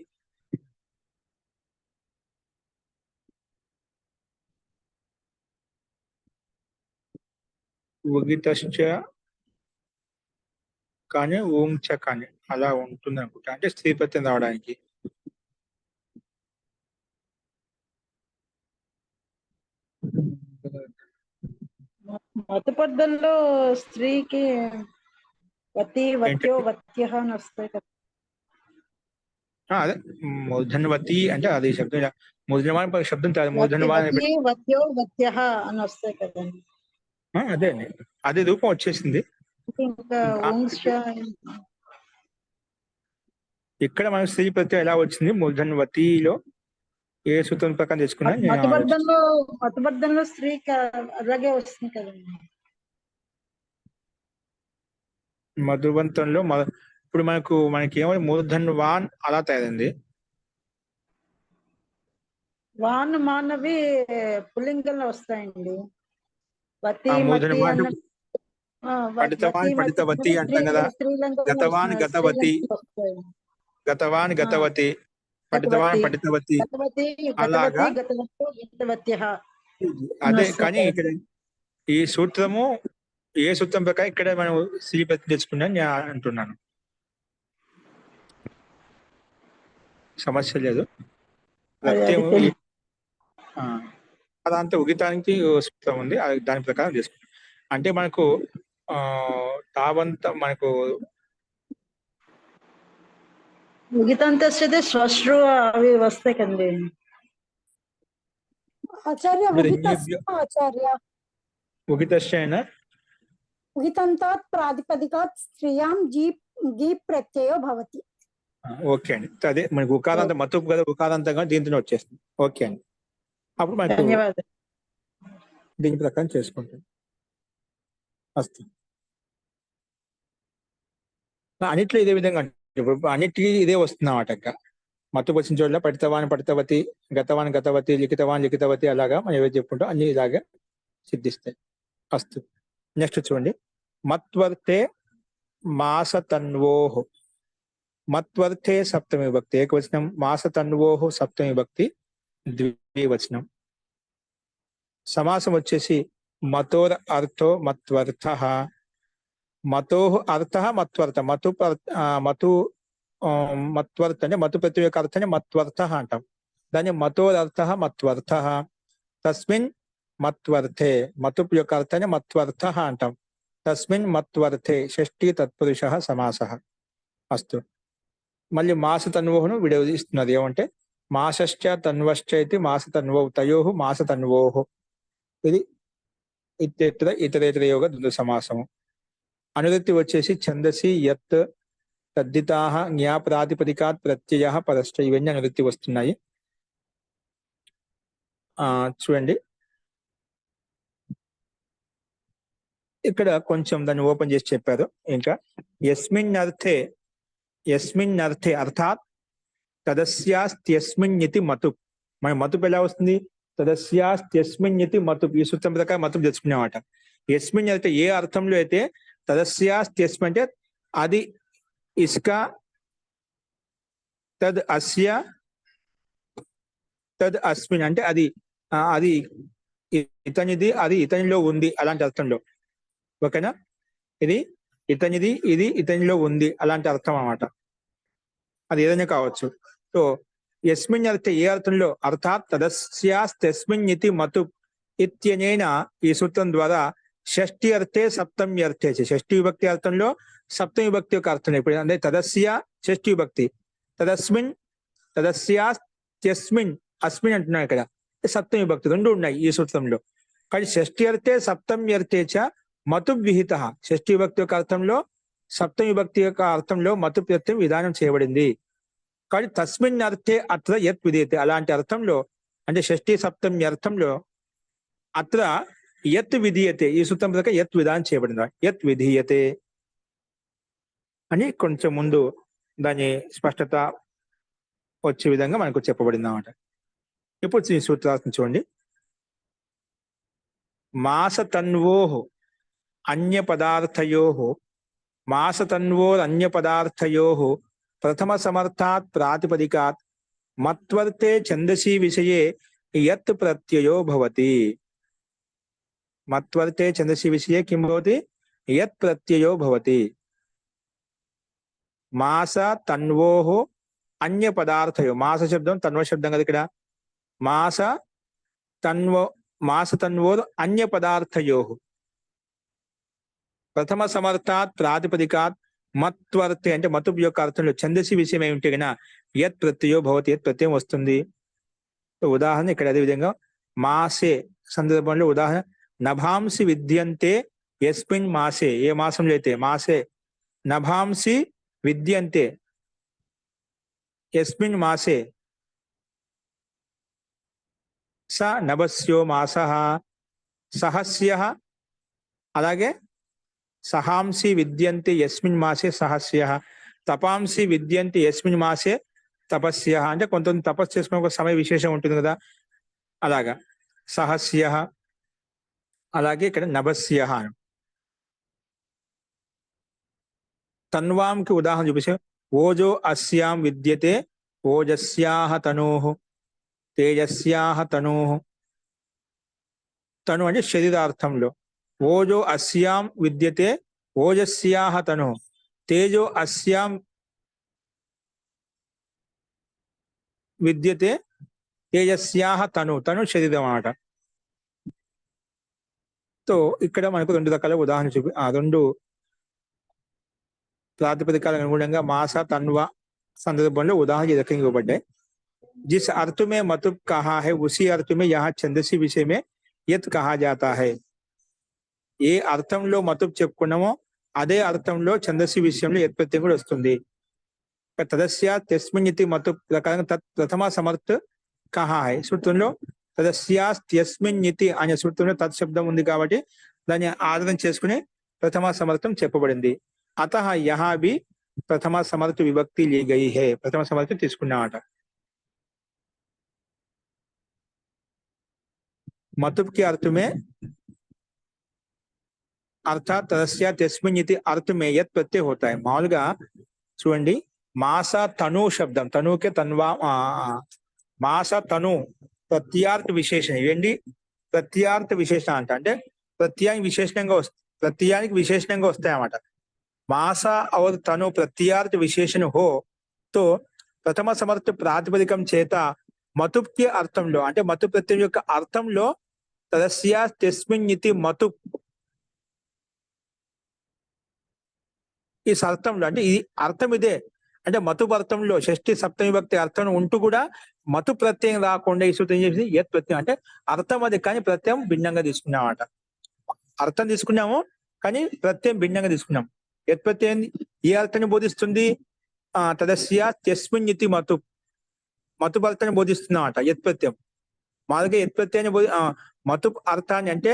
ఉగితశ్చ కానీ ఓం చ కానీ అలా ఉంటుంది అనుకుంటా, అంటే స్త్రీ ప్రత్యయం రావడానికి. మతపద్ధంలో స్త్రీకి వతి వత్యో ఏంటంటే వత్యః అని వస్తాయి కదా. అదే మూర్ధన్వతి అంటే అది శబ్దం. మూర్ధన్వాన్ శబ్దం కాదు, వతి మూర్ధన్వాన్ వతి వత్యో వత్యః అని వస్తాయి కదండి. అదే అండి, అదే రూపం వచ్చేసింది. ఇంకా వంశ ఇక్కడ మన స్త్రీ ప్రత్యయం ఎలా వచ్చింది, మూర్ధన్వతిలో ఏ సూత్రం ప్రకారం తెచ్చుకున్నా నేను ఆలోచిస్తాను. మతబద్ధంలో స్త్రీకి అలాగే వస్తుంది కదండి. మధువంతంలో ఇప్పుడు మనకి ఏమో మూర్ధన్వాన్ అలా తయారైంది. వాన్ మానవి పుల్లింగంలో వస్తాయండి. వతి మతి మూర్ధన్వాన్ అన్న పండితవాన్ వతి మతి పండితవతి అంటాం కదా. స్త్రీలింగంలో గతవాన్ గతవతి, వస్తాయి. గతవాన్ గతవతి, పండితవాన్ పండితవతి గతవతి అలాగా. గతవతో గతవత్యః అదే కానీ ఇక్కడ ఈ సూత్రము ఏ సూత్రం ప్రకారం ఇక్కడ మనం స్త్రీ ప్రత్యయం తెచ్చుకున్నా నేను అంటున్నాను. సమస్య లేదు. ప్రత్యయం అదంతా ఉగితానికి సూత్రం ఉంది, దాని ప్రకారం తీసుకుంటాం. అంటే మనకు తావంత మనకు ఉగితంతస్తే శ్వశ్రు అవి వస్తాయి కదండి. ఆచార్య ఆచార్య ఉగితశ్చైన ఉగితంతాత్ ప్రాతిపదికాత్ స్త్రియాం గీ ప్రత్యయో భవతి. ఓకే అండి, అదే మనకి ఉకారాంత మతుపు కదా, ఉకారాంతంగా దీంతో వచ్చేస్తుంది. ఓకే అండి, అప్పుడు మనకు ధన్యవాదాలు. దీని ప్రకారం చేసుకుంటాం. అస్తు. అన్నిట్లో ఇదే విధంగా ఇప్పుడు అన్నిటికీ ఇదే వస్తుంది అన్నమాట. ఇంకా మత్తు వచ్చిన చోట్ల పఠితవాన్ పఠితవతి, గతవాన్ గతవతి, లిఖితవాన్ లిఖితవతి అలాగా మనం ఏవైతే చెప్పుకుంటాం అన్ని ఇలాగే సిద్ధిస్తాయి. అస్తు. నెక్స్ట్ చూడండి, మత్వర్తే మాసతన్వోః. మత్వర్తే సప్తమి విభక్తి ఏకవచనం, మాసతన్వోః సప్తమి విభక్తి ద్వివచనం. సమాసం వచ్చేసి మతోర్ అర్థో మత్వర్థః. మతోః అర్థః మత్వర్థ. మతు మత్వర్త అంటే మతు ప్రత్యయం యొక్క అర్థాన్ని మత్వర్థః అంటాం. దాన్ని మతోర్ అర్థః మత్వర్థః. తస్మిన్ మత్వర్థే, మతు యొక్క అర్థాన్ని మత్వర్థః అంటాం. తస్మిన్ మత్వర్థే షష్ఠీ తత్పురుషః సమాసః. అస్తు. మళ్ళీ మాస తన్వోహను విడదీస్తున్నది ఏమంటే మాసశ్చ తన్వశ్చ ఇది మాస తన్వౌ తయోః మాస తన్వోః. ఇది ఇతర ఇతరేతర యోగ ద్వంద్వ సమాసము. అనువృత్తి వచ్చేసి ఛందసి యత్ తద్దితాః జ్ఞాప్రాతిపదికాత్ ప్రత్యయః పరశ్చ. ఇవన్నీ అనువృత్తి వస్తున్నాయి. చూడండి, ఇక్కడ కొంచెం దాన్ని ఓపెన్ చేసి చెప్పారు. ఇంకా యస్మిన్ అర్థే అర్థాత్ తదస్యాస్త్యస్మిన్నితి మతు. మన మతుపు ఎలా వస్తుంది, తదస్యాస్త్యస్మిన్నితి మతు. ఈ సూత్రం ప్రకారం మతుపు తెచ్చుకున్నామాట. యస్మిన్ అయితే ఏ అర్థంలో అయితే తదస్యాస్త్యస్మిన్ అంటే అది ఇసుక, తద్ అస్య తద్ అస్మిన్ అంటే అది ఇతనిది, అది ఇతనిలో ఉంది అలాంటి అర్థంలో. ఓకేనా, ఇది ఇతనిది, ఇది ఇతనిలో ఉంది అలాంటి అర్థం అన్నమాట. అది ఏదైనా కావచ్చు. సో యస్మిన్ అర్థ ఏ అర్థంలో, అర్థాత్ తదస్యాస్మిన్ ఇతి మతు ఇత్యనేన ఈ సూత్రం ద్వారా షష్ఠి అర్థే సప్తమి అర్థే. షష్ఠి విభక్తి అర్థంలో సప్తమి విభక్తి యొక్క అర్థం ఇప్పుడు అంటే తదస్య షష్ఠి విభక్తి, తదస్యాస్మిన్ అస్మిన్ అంటున్నాయి ఇక్కడ, సప్తమి విభక్తి రెండు ఉన్నాయి ఈ సూత్రంలో. కానీ షష్ఠి అర్థే సప్తమి అర్థే చ మతు విహిత. షష్ఠి విభక్తి యొక్క అర్థంలో సప్తమి విభక్తి యొక్క అర్థంలో మతు ప్రత్యయం విధానం చేయబడింది. కానీ తస్మిన్ అర్థే అత్ర యత్ విధీయతే. అలాంటి అర్థంలో అంటే షష్ఠి సప్తమి అర్థంలో అత్ర యత్ విధీయతే, ఈ సూత్రం ప్రకారం యత్ విధానం చేయబడింది. యత్ విధీయతే అని కొంచెం ముందు దాని స్పష్టత వచ్చే విధంగా మనకు చెప్పబడింది అన్నమాట. ఇప్పుడు ఈ సూత్రార్థం చూడండి. మాస తన్వోః అన్య పదార్థయోః మాస తన్వోర్ అన్య పదార్థయోః ప్రథమ సమర్థాత్ ప్రాతిపదికాత్ మత్వర్తే ఛందసి విషయే యత్ ప్రత్యయో భవతి. మత్వర్తే ఛందసి విషయే కిం భవతి? యత్ ప్రత్యయో భవతి. మాస తన్వోః అన్య పదార్థయో, మాస శబ్దం తన్వ శబ్దం కదా ఇక్కడ. మాస తన్వోర్ అన్య పదార్థయోః ప్రథమ సమర్థాత్ ప్రాతిపదికాత్ మత్వర్తే అంటే మతు యొక్క అర్థంలో ఛందసి విషయం ఏమి ఉంటే కన్నా యత్ ప్రత్యయో భవతి, యత్ ప్రత్యయం వస్తుంది. ఉదాహరణ ఇక్కడ అదే విధంగా మాసే సందర్భంలో ఉదాహరణ నభాంసి విద్యంతే యస్మిన్ మాసే, ఏ మాసంలో అయితే మాసే నభాంసి విద్యంతే యస్మిన్ మాసే స నభస్యో మాసః సహస్యః. అలాగే సహాంసి విద్యంతే యస్మిన్ మాసే సహస్యః తపాంసి విద్యంతే యస్మిన్ మాసే తపస్యః. అంటే కొంత తపస్సు చేసుకునే ఒక సమయ విశేషం ఉంటుంది కదా, అలాగా సహస్యః. అలాగే ఇక్కడ నభస్యః. తన్వాంకి ఉదాహరణ చూపిస్తే ఓజో అస్యాం విద్యతే ఓజస్యాః తనోః తేజస్యాః తనోః. తను అంటే శరీరార్థంలో. ఓజో అస్యాం విద్యతే ఓజస్యాః తనోః తేజో అస్యాం విద్యతే తేజస్యాః తను. తను శరీరం అన్నమాట. సో ఇక్కడ మనకు రెండు రకాల ఉదాహరణ రెండు ప్రాతిపదికాలకు అనుగుణంగా మాస తన్వ సందర్భంలో ఉదాహరణ ఈ రకంగా ఇవ్వబడ్డాయి. जिस अर्थ में मतुब कहा है उसी अर्थ में यहाँ छंदसी विषय में यत कहा जाता है. ఏ అర్థంలో మతుబ్ చెప్పుకున్నామో అదే అర్థంలో ఛందసి విషయంలో యత్ ప్రత్యయం కూడా వస్తుంది. తదస్య తస్మిన్ ఇతి మతుబ్ ప్రకారంగా తత్ ప్రథమ సమర్థ కహా హై సూత్రంలో తదస్యా తస్మిన్ ఇతి అనే సూత్రంలో తత్ శబ్దం ఉంది కాబట్టి దాన్ని ఆధారం చేసుకుని ప్రథమ సమర్థం చెప్పబడింది. అతః యహా భీ ప్రథమ సమర్థ విభక్తి లీ గయి హై. ప్రథమ సమర్థం తీసుకున్నామట. मतुब के अर्थ में अर्थात तदस्या तस्मिन् इति अर्थ में यत प्रत्यय होता है. मामूలుగా చూడండి మాస తను శబ్దం, తనుకే తన్వా మాస తను ప్రత్యార్థ విశేషణ. ఇవేంటి ప్రత్యార్థ విశేషణ అంటే ప్రత్యయానికి విశేషణంగా వస్తాయి అన్నమాట. మాస और తను ప్రత్యార్థ విశేషణ హో తో ప్రథమ సమర్థ ప్రాతిపదికం చేత మతుబ్ కి అర్థంలో అంటే మతు ప్రత్యయం యొక్క అర్థంలో తదస్యా తస్మిన్ ఇతి మతు ఈ అర్థంలో అంటే ఈ అర్థం ఇదే అంటే మతు అర్థంలో షష్ఠి సప్తమి విభక్తి అర్థం ఉంటూ కూడా మతు ప్రత్యయం రాకుండా ఈ సూత్రం చేసింది యత్ ప్రత్యయం. అంటే అర్థం అది కానీ ప్రత్యయం భిన్నంగా తీసుకున్నామట. అర్థం తీసుకున్నాము కానీ ప్రత్యయం భిన్నంగా తీసుకున్నాం. యత్ ప్రత్యయం ఏ అర్థాన్ని బోధిస్తుంది? తదస్యా తస్మిన్ ఇతి మతు మతు అర్థాన్ని బోధిస్తున్నామట యత్ ప్రత్యయం. మాదిగా యత్ ప్రత్యయాన్ని మతు అర్థాన్ని అంటే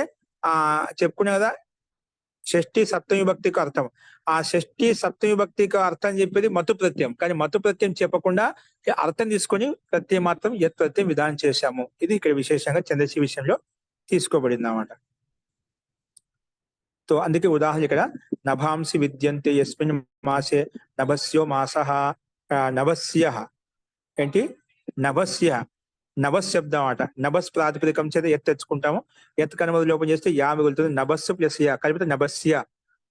చెప్పుకునే కదా షష్ఠి సప్తమి విభక్తికి అర్థం. ఆ షష్ఠి సప్తమి విభక్తికి అర్థం చెప్పేది మతు ప్రత్యయం. కానీ మతు ప్రత్యయం చెప్పకుండా అర్థం తీసుకొని ప్రత్యయం మాత్రం యత్ ప్రత్యయం విధానం చేశాము. ఇది ఇక్కడ విశేషంగా ఛందసి విషయంలో తీసుకోబడింది అన్నమాట. तो అందుకే ఉదాహరణ ఇక్కడ నభాంసి విద్యంతే యస్మిన్ మాసే నభస్యో మాసః నభస్యః. ఏంటి నభస్య నభస్ శబ్దం అట. నభస్ ప్రాతిపదికం చేత ఎత్ తెచ్చుకుంటాము. ఎత్ కనుమతి లోపం చేస్తే యా మిగులుతుంది. నభస్సు ప్లస్ యా కలిపితే నభస్య.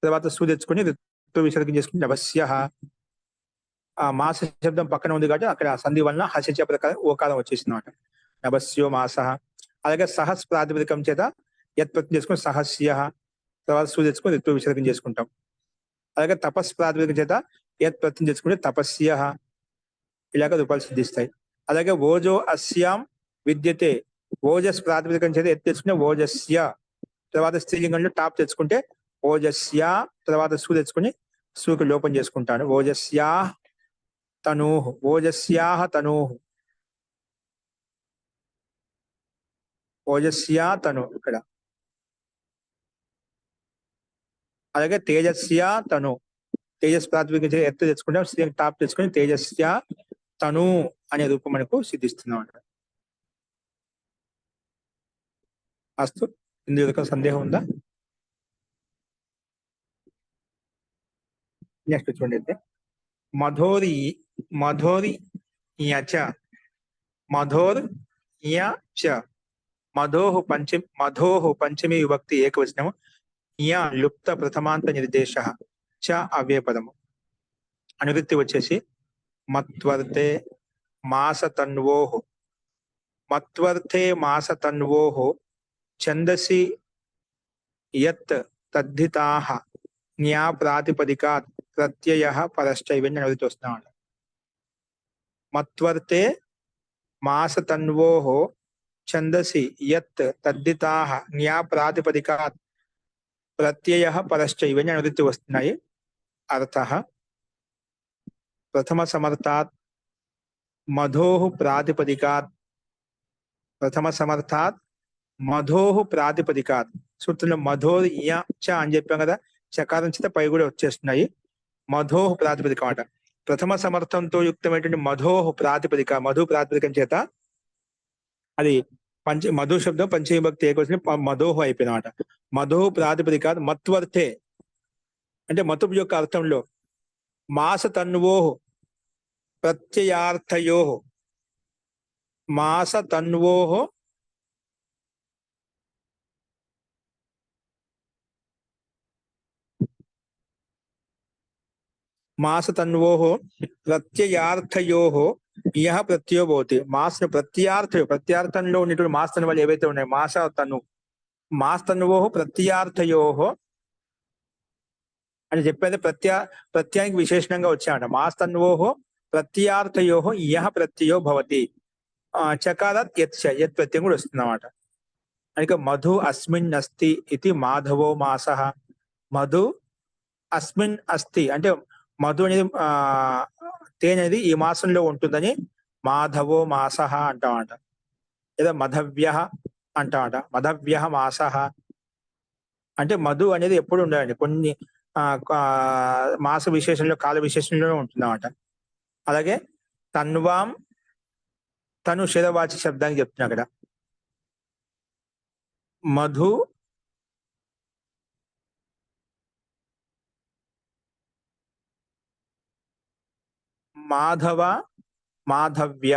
తర్వాత సు తెచ్చుకుని ఋతు విసర్గం చేసుకుని నభస్యః. ఆ మాస శబ్దం పక్కన ఉంది కాబట్టి అక్కడ సంధి వలన హసిచ ప్రకారం ఓకారం వచ్చేసింది అన్నమాట. నభస్యో మాసః. అలాగే సహస్ ప్రాతిపదికం చేత యత్ ప్రత్యయం చేసుకుని సహస్యః. తర్వాత సు తెచ్చుకుని ఋతు విసర్గం చేసుకుంటాం. అలాగే తపస్ ప్రాతిపదికం చేత యత్ ప్రత్యయం చేసుకుంటే తపస్యః. ఇలాగ రూపాలు సిద్ధిస్తాయి. అలాగే ఓజో అస్యాం విద్యతే ఓజస్ ప్రాతిపదికం చేత ఎత్ తెచ్చుకుంటే ఓజస్య. తర్వాత స్త్రీలింగంలో టాప్ తెచ్చుకుంటే ఓజస్య. తర్వాత సు తెచ్చుకుని సుకి లోపం చేసుకుంటాను. ఓజస్యా తనూః ఓజస్యాః తనూః ఓజస్యా తను ఇక్కడ. అలాగే తేజస్య తను తేజస్ ప్రాతిపదికం చేత ఎత్తు తెచ్చుకుంటే స్త్రీ టాప్ తెచ్చుకుని తేజస్య తను అనే రూపం మనకు సిద్ధిస్తుందన్నమాట. అస్తు, ఇందులో సందేహం ఉందా? నెక్స్ట్ చూడండి అయితే మధోరి మధోరి యచ మధోర్ యచ మధోః పంచమి విభక్తి ఏకవచనము యా లుప్త ప్రథమాంత నిర్దేశ చ అవ్యయపదము. అనువృత్తి వచ్చేసి మత్వర్తే మాసతన్వోః మత్వర్తే మాసతన్వోః ఛందసి యత్ తద్ధితాః న్యా ప్రాతిపదికాత్ ప్రత్యయః పరశ్చైవ అనువృత్తి వస్తున్నాడు. మత్వర్తే మాసతన్వోః ఛందసి యత్ తద్ధితాః న్యా ప్రాతిపదికాత్ ప్రత్యయః పరశ్చైవ అనువృత్తి వస్తున్నాయి. అర్థః ప్రథమ సమర్థాత్ మధోః ప్రాతిపదికాత్ ప్రథమ సమర్థాత్ మధోః ప్రాతిపదికాత్. సూత్రంలో మధోర్ య చ అని చెప్పాం కదా, చకారం చేత పై కూడా వచ్చేస్తున్నాయి. మధోః ప్రాతిపదిక మాట. ప్రథమ సమర్థంతో యుక్తమైనటువంటి మధోః ప్రాతిపదిక, మధు ప్రాతిపదికం చేత అది మధు శబ్దం పంచవిభక్తి ఏకవచనం మధోః అయిపోయినమాట. మధోః ప్రాతిపదికాత్ మత్వర్తే అంటే మతుపు యొక్క అర్థంలో మాస తన్వోః ప్రత్యయార్థయోః మాస తన్వోః మాస తన్వోః ప్రత్యయార్థయోః యః ప్రత్యయో భవతి. మాస ప్రత్యార్థంలో ఉన్నటువంటి మాస తన్వాలు ఏవైతే ఉన్నాయో మాస తన్వోః ప్రత్యయార్థయోః అని చెప్పేది ప్రత్యయానికి విశేషణంగా వచ్చాడు. మాస తన్వోః ప్రత్యయార్థయోః యః ప్రత్యయో భవతి. చకారాత్ యత్ ప్రత్యయం కూడా వస్తుంది అన్నమాట. అందుకే మధు అస్మిన్ అస్తి ఇది మాధవో మాసః. మధు అస్మిన్ అస్తి అంటే మధు అనేది తేనె అనేది ఈ మాసంలో ఉంటుందని మాధవో మాసః అంటామంట. లేదా మధవ్యః అంటామంట. మధవ్యః మాసః అంటే మధు అనేది ఎప్పుడు ఉండాలండి, కొన్ని మాస విశేషంలో కాల విశేషంలోనే ఉంటుందన్నమాట. అలాగే తన్వాం తను శరవాచి శబ్దానికి చెప్తున్నా అక్కడ. మధు మాధవ మాధవ్య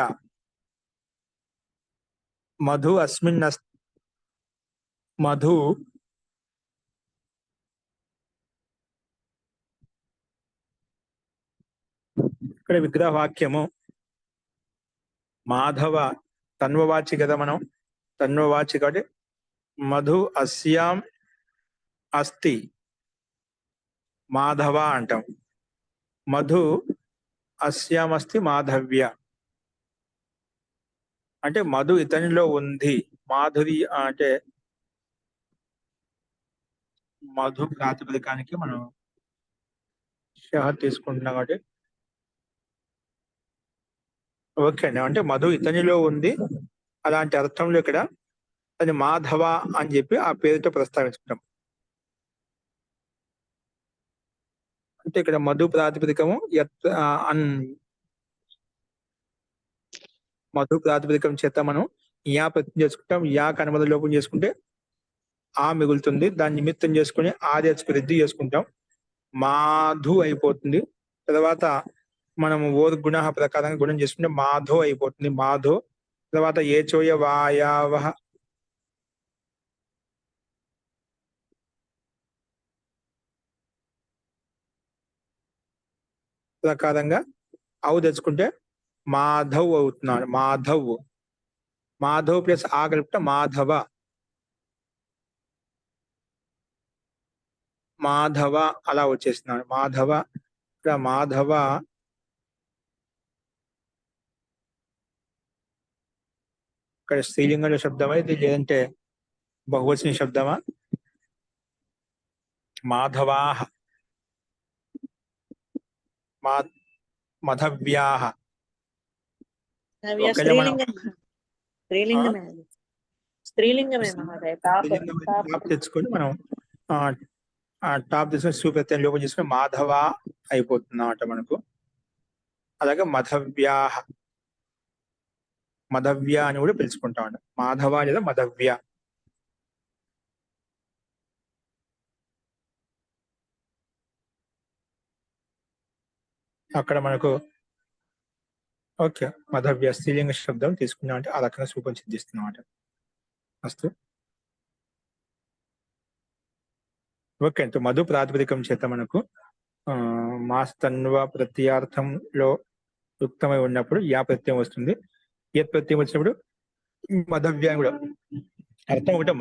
మధు అస్మిన్ మధు ఇక్కడ విగ్రహవాక్యము మాధవ తన్వవాచి కదా, మనం తన్వవాచి కాబట్టి మధు అస్యాం అస్తి మాధవ అంటాం. మధు అస్యాం అస్తి మాధవ్య అంటే మధు ఇతనిలో ఉంది. మాధురి అంటే మధు ప్రాతిపదికానికి మనం తీసుకుంటున్నాం కాబట్టి ఓకే అండి. అంటే మధు ఇతనిలో ఉంది అలాంటి అర్థంలో ఇక్కడ అది మాధవ అని చెప్పి ఆ పేరుతో ప్రస్తావించుకుంటాం. అంటే ఇక్కడ మధు ప్రాతిపదికము మధు ప్రాతిపదికం చేత మనం యా ప్రత్యయం చేసుకుంటాం. యా కనుమద లోపం చేసుకుంటే ఆ మిగులుతుంది. దాన్ని నిమిత్తం చేసుకుని ఆ తెచ్చుకుని రద్దు చేసుకుంటాం. మాధు అయిపోతుంది. తర్వాత మనము ఓర్ గుణ ప్రకారంగా గుణం చేసుకుంటే మాధో అయిపోతుంది. మాధో తర్వాత ఏ చోయ వాయావహ ప్రకారంగా అవు తెచ్చుకుంటే మాధవ్ అవుతున్నాడు. మాధవ్ ప్లస్ ఆ కలిపితే మాధవ అలా వచ్చేస్తున్నాడు. మాధవ ఇక్కడ మాధవ ఇక్కడ స్త్రీలింగంలో శబ్దమా ఇది లేదంటే బహువచన శబ్దమా? మాధవాః మధవ్యాః స్త్రీలింగమే మహోదయ. టాప్ తెచ్చుకొని మనం టాప్ తీసుకొని సూప్రత్యయం లోపం చేసుకుని మాధవ అయిపోతుంది అన్నమాట మనకు. అలాగే మధవ్యాః మధవ్య అని కూడా పిలుచుకుంటాం. మాధవ లేదా మధవ్య. అక్కడ మనకు ఓకే మధవ్య స్త్రీలింగ శబ్దం తీసుకున్నాం అంటే ఆ రకంగా రూపం సిద్ధిస్తున్నాం అంటే. అస్తు ఓకే అంటే మధు ప్రాతిపదికం చేత మనకు మాస్తన్వ ప్రత్యయార్థంలో యుక్తమై ఉన్నప్పుడు యా ప్రత్యయం వస్తుంది. యత్ ప్రత్యయం వచ్చినప్పుడు మధవ్య కూడా అర్థం ఒకటే.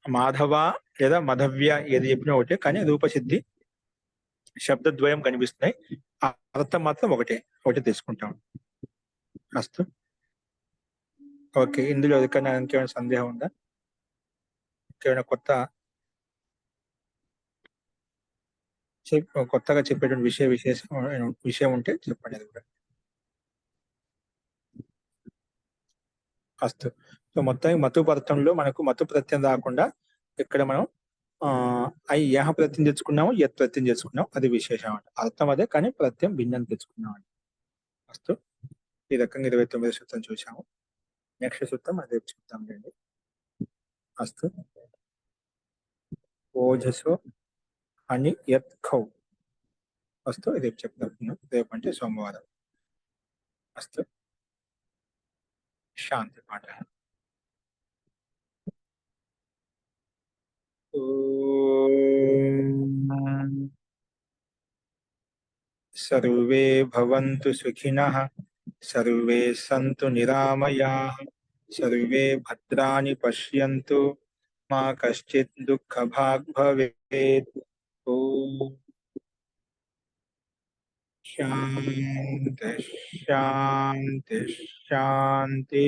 మాధవ లేదా మధవ్య ఏది చెప్పినా ఒకటే, కానీ రూపసిద్ధి శబ్దద్వయం కనిపిస్తున్నాయి, అర్థం మాత్రం ఒకటే తీసుకుంటాం. అస్తు ఓకే. ఇందులో ఎవరికైనా ఇంకేమైనా సందేహం ఉందా? ఇంకేమైనా కొత్తగా చెప్పేటువంటి విషయం ఉంటే చెప్పండి అది కూడా. అస్తు. సో మొత్తానికి మతు అర్థంలో మనకు మతు ప్రత్యయం రాకుండా ఇక్కడ మనం యహ ప్రత్యయం తెచ్చుకున్నాము, యత్ ప్రత్యయం తెచ్చుకున్నాం, అది విశేషం అంట. అర్థం అదే కానీ ప్రత్యయం భిన్నం తెచ్చుకున్నాం అంట. అస్తు. ఈ రకంగా 29వ సూత్రం చూసాము. నెక్స్ట్ సూత్రం అది చెప్తాం రండి. అస్తు. ఓజసో అని యత్ ఖౌ. అస్తు. రేపు చెప్తాం. రేపు అంటే సోమవారం. అస్తు. శాంతి పాఠ. సర్వే భవంతు సుఖినః, సర్వే సంతు నిరామయాః, సర్వే భద్రాణి పశ్యంతు, మా కశ్చిత్ దుఃఖభాగ్ భవేత్. ఓం శాంతి శాంతి శాంతి.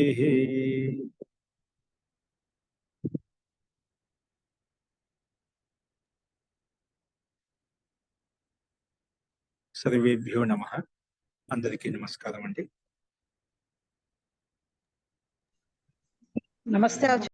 సర్వేభ్యో నమః. అందరికీ నమస్కారం అండి. నమస్తే.